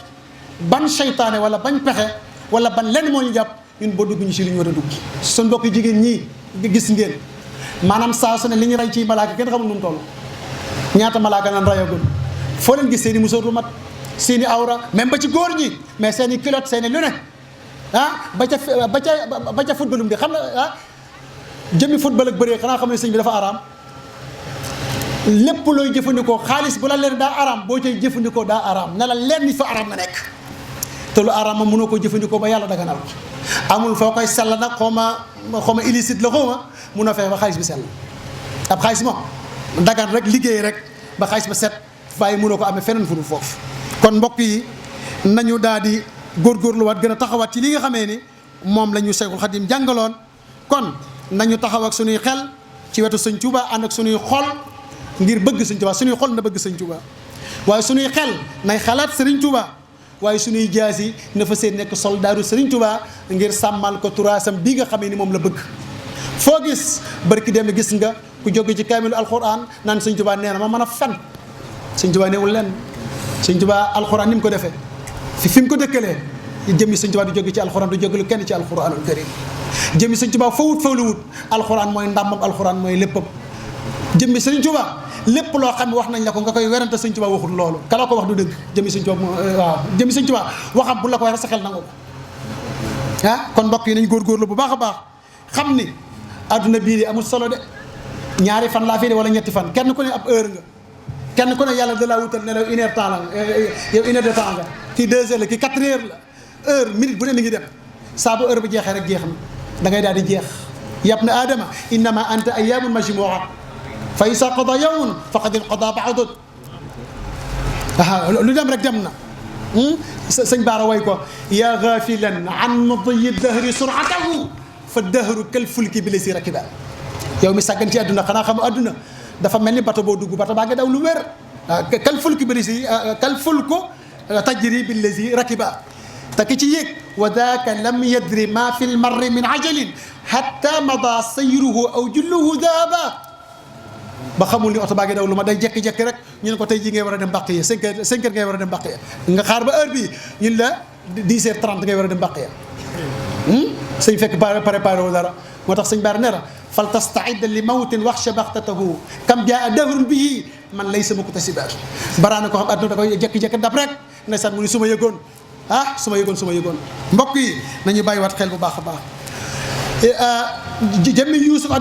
ban seytaane wala bañ pexe wala ban lenn moo ñu jàpp ñun boo dugg ñu si li ñu war a dugg suñu mbokk jigéen ñii gis ngeen maanaam saa su ne li ñu rey ci malaaka kenn xamul nu mu toll ñaata malaaka nan rayagul foo leen gis seen i musóor lu mat seen i awra même ba ci góor ñi mais seen i culotte seen i lu ne ba ca footballum di xam na jëmmi football ak bëree xanaa xam ne sëñ bi dafa araam lépp looy jëfandikoo xaalis bu la leen daa araam boo cay jëfandikoo daa araam ne la leen ni fa araam na nekk te lu araam ma mënoo ko jëfandikoo ba yàlla daganal ko amul foo koy sell nag xaw ma illicite la xaw ma mun a fexe ba xaalis bi sell ab xaalis moom dagan rek liggéey rek ba xaalis ba set waaye mënoo ko amee feneen fu dul foofu. kon mbokk yi nañu daal di góorgóorluwaat gën a taxawaat ci li nga xamee ni moom la ñu Seexul Xadiim jàngaloon kon nañu taxaw ak suñuy xel ci wetu Sëñ Tuubaa ànd ak suñuy xol ngir bëgg Sëñ Tuubaa suñuy xol na bëgg Sëñ Tuubaa waaye suñuy xel nay xalaat Sëriñ Tuubaa waaye suñuy jaas yi na fa seen nekk soldaaru Sëriñ Tuubaa ngir sàmmal ko turaasam bii nga xamee ni moom la bëgg. foo gis barki dem gis nga ku jóge ci kaamilu alxuraan naan Sëñ Tuubaa nee na ma mën a fen Sëñ Tuubaa neewul lenn Sëñ Tuubaa alxuraan ni mu ko defee fi mu ko dëkkalee jëmmi Sëñ Tuubaa du jóge ci alxuraan du jóge lu kenn ci alxuraanul karim jëmmi Sëñ Tuubaa fawut fawluwut alxuraan mooy ndàmmam alxuraan mooy léppam jëmmi Sëñ Tuubaa lépp loo xam ne wax nañ la ko nga koy werante Sëñ Tuubaa waxul loolu kala ko wax du dëgg jëmmi Sëñ Tuubaa waaw jëmmi Sëñ Tuubaa waxam bu la ko wax sa xel nangu ko kon mbokk yi nañ góorgóorlu bu baax a baax xam ni adduna bii di amul solo de ñaari fan laa fi de wala ñetti fan kenn ku ne ab heure nga kenn ku ne yàlla da laa wutal ne la 1 heure temps la yow 1 heure de temps nga kii 2 heures la kii 4 heures la heure minute bu ne mi ngi dem saa bu heure bu jeexee rek jeex na da ngay daal di jeex yabna aadama innama anta ayyaamun majmuu'a fa isa qada yawmun faqad inqada ba'dun lu dem rek dem na sëñ Baara way ko yaa gaafilan an madiyi dahri suratahu fa dahru kal fulki bi la si rakiba yow mi sàggan ci àdduna xanaa xam àdduna dafa mel ni bato boo dugg bato baa nga daw lu wér kal fulki bi la si kal fulku tajri bi la si rakiba te ki ci yéeg wa daaka lam yadri ma fi lmarri min ajalin hatta mada sayruhu aw julluhu daaba ba xamul ni oto baa ngi daw lu ma day jekki-jekki rek ñu ne ko tey jii ngay war a dem mbàq ya 5 heures ngay war a dem mbàq ya nga xaar ba heure bii ñun la 10h30 ngay war a dem mbàq ya sëñ fekk préparé wu dara moo tax sëñ Baara nee na fal tastaid li mawtin waxsha baxtatahu kam jaa dahrun bihi man laysa muktasiba baraana ko xam adduna da koy jekki-jekki dab rek ndeysaan mu ni su ma yëgoon su ma yëgoon mbokk yi nañu bàyyiwaat xel bu baax a baax jëmmi Yuusuf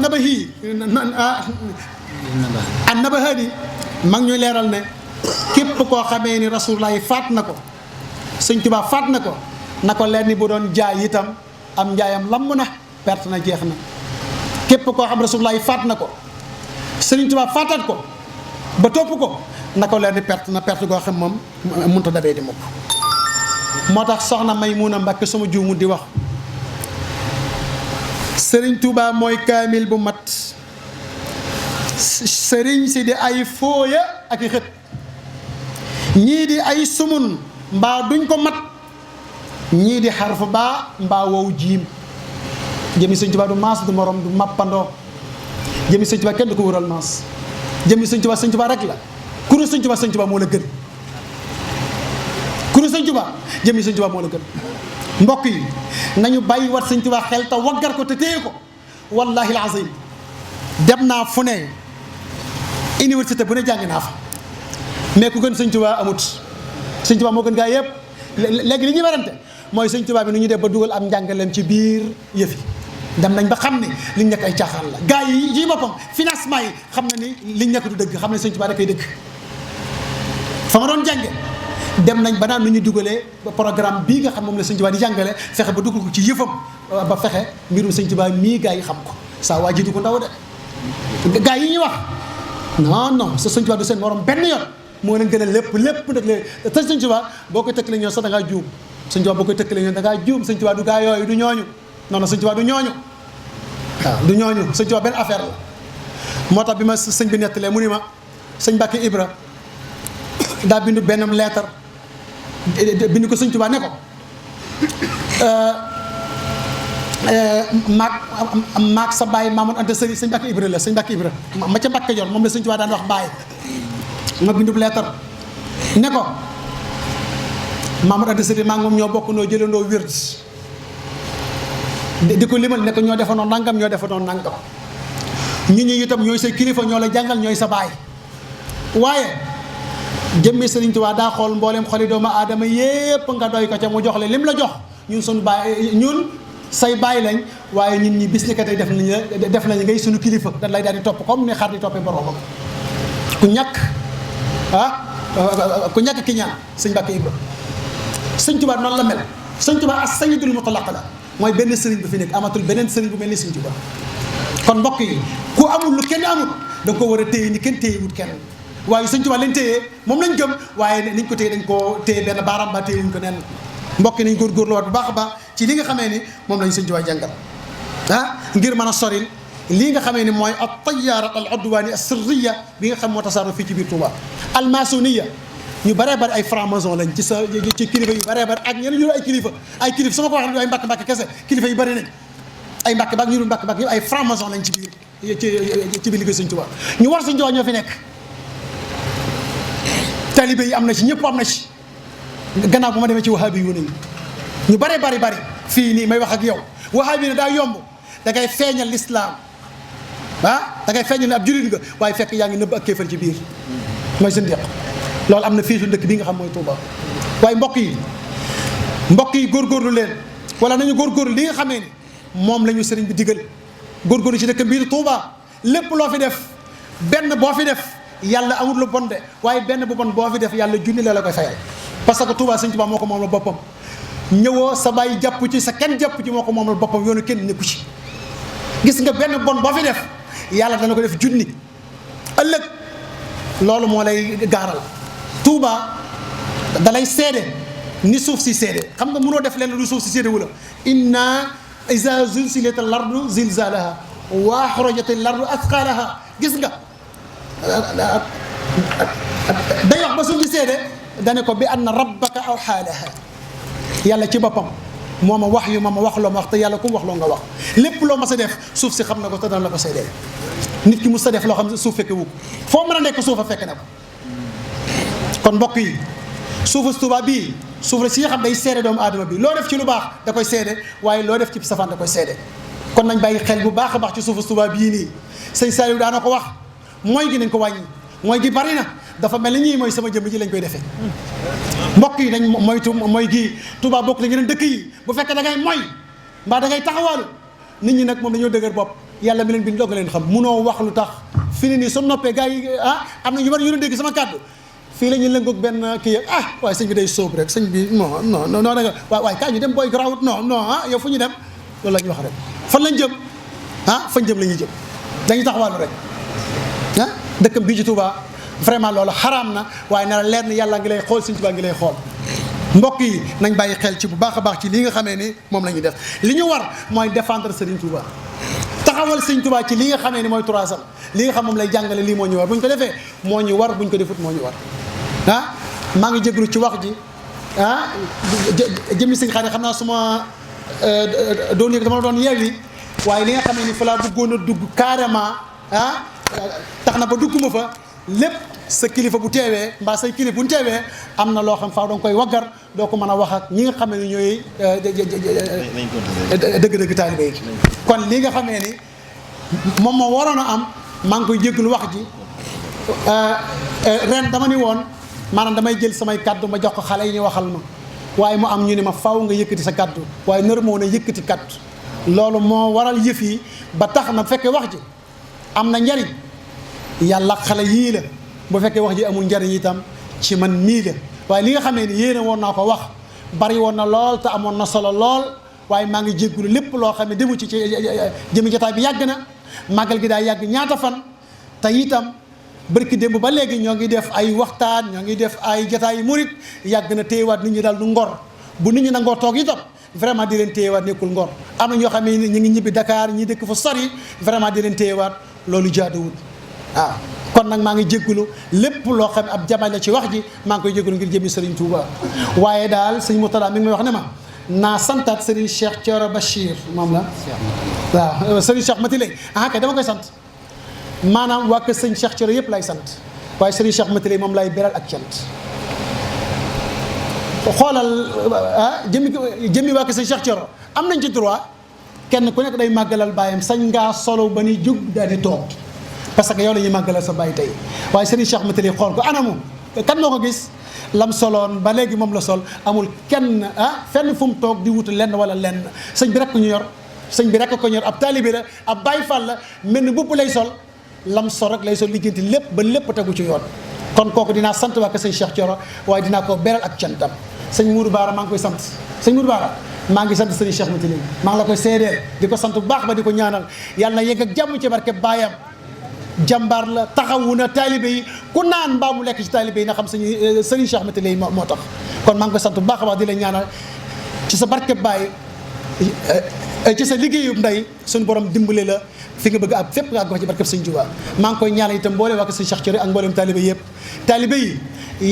Annabahani mag ñuy leeral ne képp koo xamee ni Rasulullah yi faat na ko Sëñ Tuubaa faat na ko na ko leen ni bu doon jaay itam am njaayam lamb na perte na jeex na képp koo xam Rasulullah yi faat na ko Sëriñ Tuubaa faataat ko ba topp ko na ko leen ni perte na perte goo xam moom mënut a dabee di mukk moo tax soxna Maymuna Mbàkke sama juumu di wax Sëriñ Tuubaa mooy kaamil bu mat sëriñ si di ay fooya ak i xët ñii di ay sumun mbaa duñ ko mat ñii di xarfu baa mbaa wow jiim jëmi Sëñ Tuubaa du maas du morom du mappandoo jëmi Sëñ Tuubaa kenn du ko wural maas jëmi Sëñ Tuubaa rek la kuru Sëñ Tuubaa moo la gën kuru Sëñ Tuubaa jëmi Sëñ Tuubaa moo la gën mbokk yi nañu bàyyi wat Sëñ Tuubaa xel te waggar ko te téye ko wallahi alazim dem naa fu ne université bu ne jàng naa fa mais ku gën sëñ Tuubaa amut. sëñ Tuubaa moo gën gaa yëpp léegi li ñuy werante mooy sëñ Tuubaa bi nu ñu def ba dugal am njàngaleem ci biir yëf yi dem nañ ba xam ne liñ nekk ay caaxaan la gaa yi yi boppam financement yi xam na ni liñ nekk du dëgg xam ne sëñ Tuubaa da koy dëgg fa ma doon jànge dem nañ ba naan nu ñu dugalee programme bii nga xam moom la sëñ Tuubaa di jàngale fexe ba dugal ko ci yëfam ba fexe mbirum sëñ Tuubaa mii gaa yi xam ko saa waa ji du ko ndaw de gaa yi ñuy wax non sa sëñ Tuubaa du seen morom benn yoon moo leen gën a lépp nag lee te sëñ Tuubaa boo koy tëkkale ñoom sax da ngaa juum sëñ Tuubaa boo koy tëkkale ñoom da ngaa juum sëñ Tuubaa du gaa yooyu du ñooñu non sëñ Tuubaa du ñooñu waaw du ñooñu sëñ Tuubaa benn affaire la moo tax bi ma sëñ bi nettalee mu ni ma sëñ Mbàkke Ibra daa bindu benn leetar bind ko sëñ Tuubaa ne ko maag sa baay Maamoon Anta Sali sëñ Mbàkke Ibra la sëñ Mbàkke Ibra ma ca Mbàkke Kajoor moom la sëñ Tuubaa daan wax baay ma bindub leetar ne ko Maamoon Anta Sali maa ngi moom ñoo bokk noo jëlandoo wird di ko limal ne ko ñoo defandoo nangam ñoo defandoo nangam ñu itam ñooy sa kilifa ñoo la jàngal ñooy sa baay waaye jëmmi Sëriñ Tuubaa daa xool mbooleem xoli doomu aadama yépp nga doy ko ca mu jox la lim la jox ñun sunu baay ñun say baay lañ waaye ñun ñi bis ni ka tey def nañ ngay sunu kilifa dañ lay daal di topp comme ni xar di toppee boroomam ku ñàkk ku ñàkk ki ñaan sëñ Mbàkke Ibra sëñ Tuubaa noonu la mel sëñ Tuubaa as-sayyidul mutlaq la mooy benn sëriñ bu fi nekk amatul beneen sëriñ bu mel ni sëñ Tuubaa kon mbokk yi ku amul lu kenn amul da nga ko war a téye ni kenn téye wut kenn waaye sëñ Tuubaa lañ téye moom lañ gëm waaye niñ ko téye dañ koo téye benn baaraam ba téye wuñ ko nen mbokk yi nañ góorgóorlu waat bu baax a baax ci li nga xamee ni moom lañ sëñ Tuubaa jàngal ngir mën a soril lii nga xamee ni mooy at-tayyaarat al-udwaani as-sirriya bi nga xam moo tasaaroo fii ci biir Touba al-maasoniya ñu baree bari ay franc-maçon lañ ci kilifa yu baree bari ak ñeneen ñu ay kilifa sama ko waxee ay mbàkk kese kilifa yu bari nañ ay mbàkk ñu dul mbàkk yëpp ay franc-maçon lañ ci biir liggéey sëñ Tuubaa ñu war sëñ Tuubaa ñoo fi nekk talibé yi am na ci ñëpp am na ci gannaaw bu ma demee ci wahabi yu nañu ñu baree bari fii nii may wax ak yow wahabi ne daa yomb da ngay feeñal lislaam da ngay feeñal ne ab jullit nga waaye fekk yaa ngi nëbb ak kéefar ci biir mooy seen deq loolu am na fii su dëkk bi nga xam mooy Touba waaye mbokk yi góorgóorlu leen wala nañu góorgóorlu li nga xamee ni moom la ñu sëriñ bi digal góorgóorlu ci dëkk biir Touba lépp loo fi def benn boo fi def yàlla amul lu bon de waaye benn bu bon boo fi def yàlla junni la koy fayal parce que Touba sëñ Touba moo ko moom la boppam ñëwoo sa bàyyi jàpp ci sa kenn jàpp ci moo ko moom la boppam yoonu kenn nekku ci gis nga benn bon boo fi def yàlla dana ko def junni ëllëg loolu moo lay gaaral Touba dalay seede ni suuf si seede xam nga mënoo def leen lu suuf si seede wu la inna iza zulzilat al-ardu zilzalaha wa akhrajat al-ardu athqalaha gis nga day wax ba suuf si seede dane ko bi anna rabbaka awhaa laha yàlla ci boppam moo ma wax yu ma wax loo ma wax te yàlla ku mu wax loo nga wax lépp loo ma sa def suuf si xam na ko te dana la ko seedee nit ki mu sa def loo xam ne suuf fekke wu ko foo mën a nekk suufa fekk na ko kon mbokk yi suufu Touba bii suuf la si nga xam day seede doomu aadama bi loo def ci lu baax da koy seede waaye loo def ci safaan da koy seede kon nañ bàyyi xel bu baax a baax ci suufu Touba bii nii sëñ Saliou daana ko wax mooy gi nañ ko wàññi mooy gi bari na dafa mel ni ñii mooy sama jëmm ji lañ koy defee mbokk yi dañ moytu mooy gii Touba bokk la yeneen dëkk yi bu fekkee da ngay moy mbaa da ngay taxawaalu nit ñi nag moom dañoo dëgër bopp yàlla mi leen bind doog leen xam munoo wax lu tax fi ne nii soo noppee gars yi am na ñu bari yu dégg sama kàddu fii la ñu lëngoog benn kii waaye sëñ bi day sóob rek sëñ bi non da nga waaye kaay ñu dem booy grawut non yow fu ñu dem loolu la ñu wax rek fan lañ jëm fañ jëm la ñuy jëm dañuy taxawaalu rek dëkkam bii ci Touba vraiment loolu xaraam na waaye na la leer ni yàlla ngi lay xool sëñ Touba ngi lay xool mbokk yi nañ bàyyi xel ci bu baax a baax ci li nga xamee ni moom la ñuy def li ñu war mooy défendre Serigne Touba taxawal Serigne Touba ci li nga xamee ni mooy 300 li nga xam moom lay jàngale lii moo ñu war bu ñu ko defee moo ñu war bu ñu ko defut moo ñu war maa ngi jégalu ci wax ji jëmmi sëñ xaar xam naa suma doon yëg dama la doon yeewi waaye li nga xamee ni fa laa bëggoon a dugg carrément tax na ba dugguma fa lépp sa kilifa bu teewee mbaa say kilifa bu ñu teewee am na loo xam faaw danga koy waggar doo ko mën a wax ak ñi nga xamee ni ñooy dëgg-dëgg taalibe yi kon li nga xamee ni moom moo waroon a am maa ngi koy jégalu wax ji ren dama ni woon maanaam damay jël samay kaddu ma jox ko xale yi ñu waxal ma waaye mu am ñu ne ma faw nga yëkkati sa kaddu waaye nar moo ne yëkkati kaddu loolu moo waral yëf yi ba tax na bu fekkee wax ji am na njariñ yàlla xale yii la bu fekkee wax ji amul njariñ itam ci man mii la waaye li nga xamee ni yéene woon naa ko wax bari woon na lool te amoon na solo lool waaye maa ngi jéggulu lépp loo xam ne demu ci jëmi jotaay bi yàgg na màggal gi daa yàgg ñaata fan te itam bërki démb ba léegi ñoo ngi def ay waxtaan ñoo ngi def ay jotaay murit yàgg na téyewaat nit ñi daal du ngor bu nit ñi nangoo toog itam vraiment di leen téyewaat nekkul ngor am na ñoo xam ne ñu ngi ñibbi Dakar ñi dëkk fa sori vraiment di leen téyewaat loolu jaaduwul waaw kon nag maa ngi jéggulu lépp loo xam ne ab jamañ la ci wax ji maa ngi koy jéggulu ngir jëmi Serigne Touba waaye daal sëñ Mourtada mi ngi may wax ne ma naa santaat Serigne Cheikh Thioro Bachir moom la waaw Serigne Cheikh Mati lay kay dama koy sant maanaam waa kër sëñ Cheikh Thioro yëpp lay sant waaye Serigne Cheikh Mati lay moom lay beral ak cant xoolal jëmmi waa kër sëñ Cheikh Thioro am nañ ci droit kenn ku nekk day màggalal bàyyam sañ ngaa solo ba ni jóg daal di toog parce que yow la ñuy màggalal sa bàyyi tey waaye Serigne Cheikh Mati lay xool ko anamu kan moo ko gis lam soloon ba léegi moom la sol amul kenn fenn fu mu toog di wut lenn wala lenn sëñ bi rek ko ñu yor sëñ bi rek ko ñor ab taalibe la ab Baay Faal la mel ni bubb lay sol lam sol rek lay sol liggéenti lépp ba lépp tegu ci yoon kon kooku dinaa sant waa ko sëñ Cheikh Thioro waaye dinaa ko beral ak cantam sëñ Mourou Baara maa ngi koy sant sëñ Mourou Baara maa ngi sant sëñ Cheikh Mati lay maa ngi la koy seedeel di ko sant bu baax ba di ko ñaanal yàlla na yegg ak jàmm ci barke baayam jàmbaar la taxawu na taalibe yi ku naan mbaa mu lekk ci taalibe yi na xam sëriñ Cheikh Mati lay moo tax kon maa ngi koy sant bu baax a baax di la ñaanal ci sa barke baay ci sa liggéeyub ndey suñu borom dimbale la fi nga bëgg ak fépp nga àgg ci barkeb sëñ Tuubaa maa ngi koy ñaanal itam mboole waa ko sëñ Cheikh Thioro ak mbooleem taalibe yëpp taalibe yi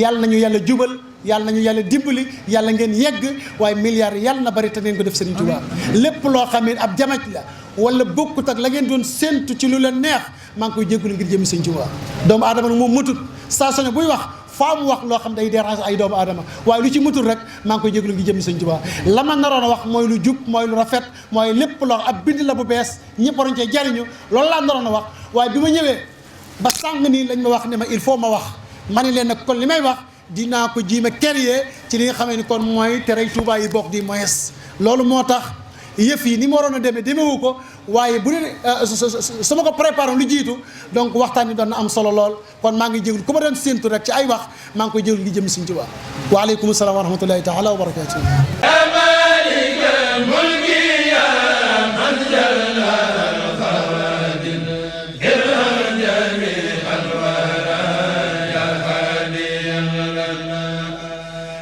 yàlla nañu yàlla jubal yàlla nañu yàlla dimbali yàlla ngeen yegg waaye milliards yàlla na bari te ngeen ko def sëriñ Tuubaa lépp loo xam ne ab jamaj la wala bokkut ak la ngeen doon séentu ci lu leen neex maa ngi koy jégalu ngir jëmi sëñ Tuubaa doomu aadama nag moom matut saa soño buy wax faa mu wax loo xam day déranger ay doomu aadama waaye lu ci matul rek maa ngi koy jégalu ngir jëmi sëñ Tuubaa la ma naroon a wax mooy lu jub mooy lu rafet mooy lépp loo ab bind la bu bees ñëpp waroon cee jariñu loolu laa naroon a wax waaye bi ma ñëwee ba sànq nii lañ ma wax ne ma il faut ma wax ma ne leen nag kon li may wax dinaa ko jiima créer ci li nga xamee ni kon mooy tere Tuubaa yi bokk di moyes loolu moo tax yëf yi ni mu waroon a demee demewu ko waaye bu dee su ma ko préparé lu jiitu donc waxtaan wi doon na am solo lool kon maa ngi jégul ku ma doon séentu rek ci ay wax maa ngi koy jégul ngi jëm Sëñ Tuubaa waaleykum salaam wa rahmatullahi taala wa barakatuh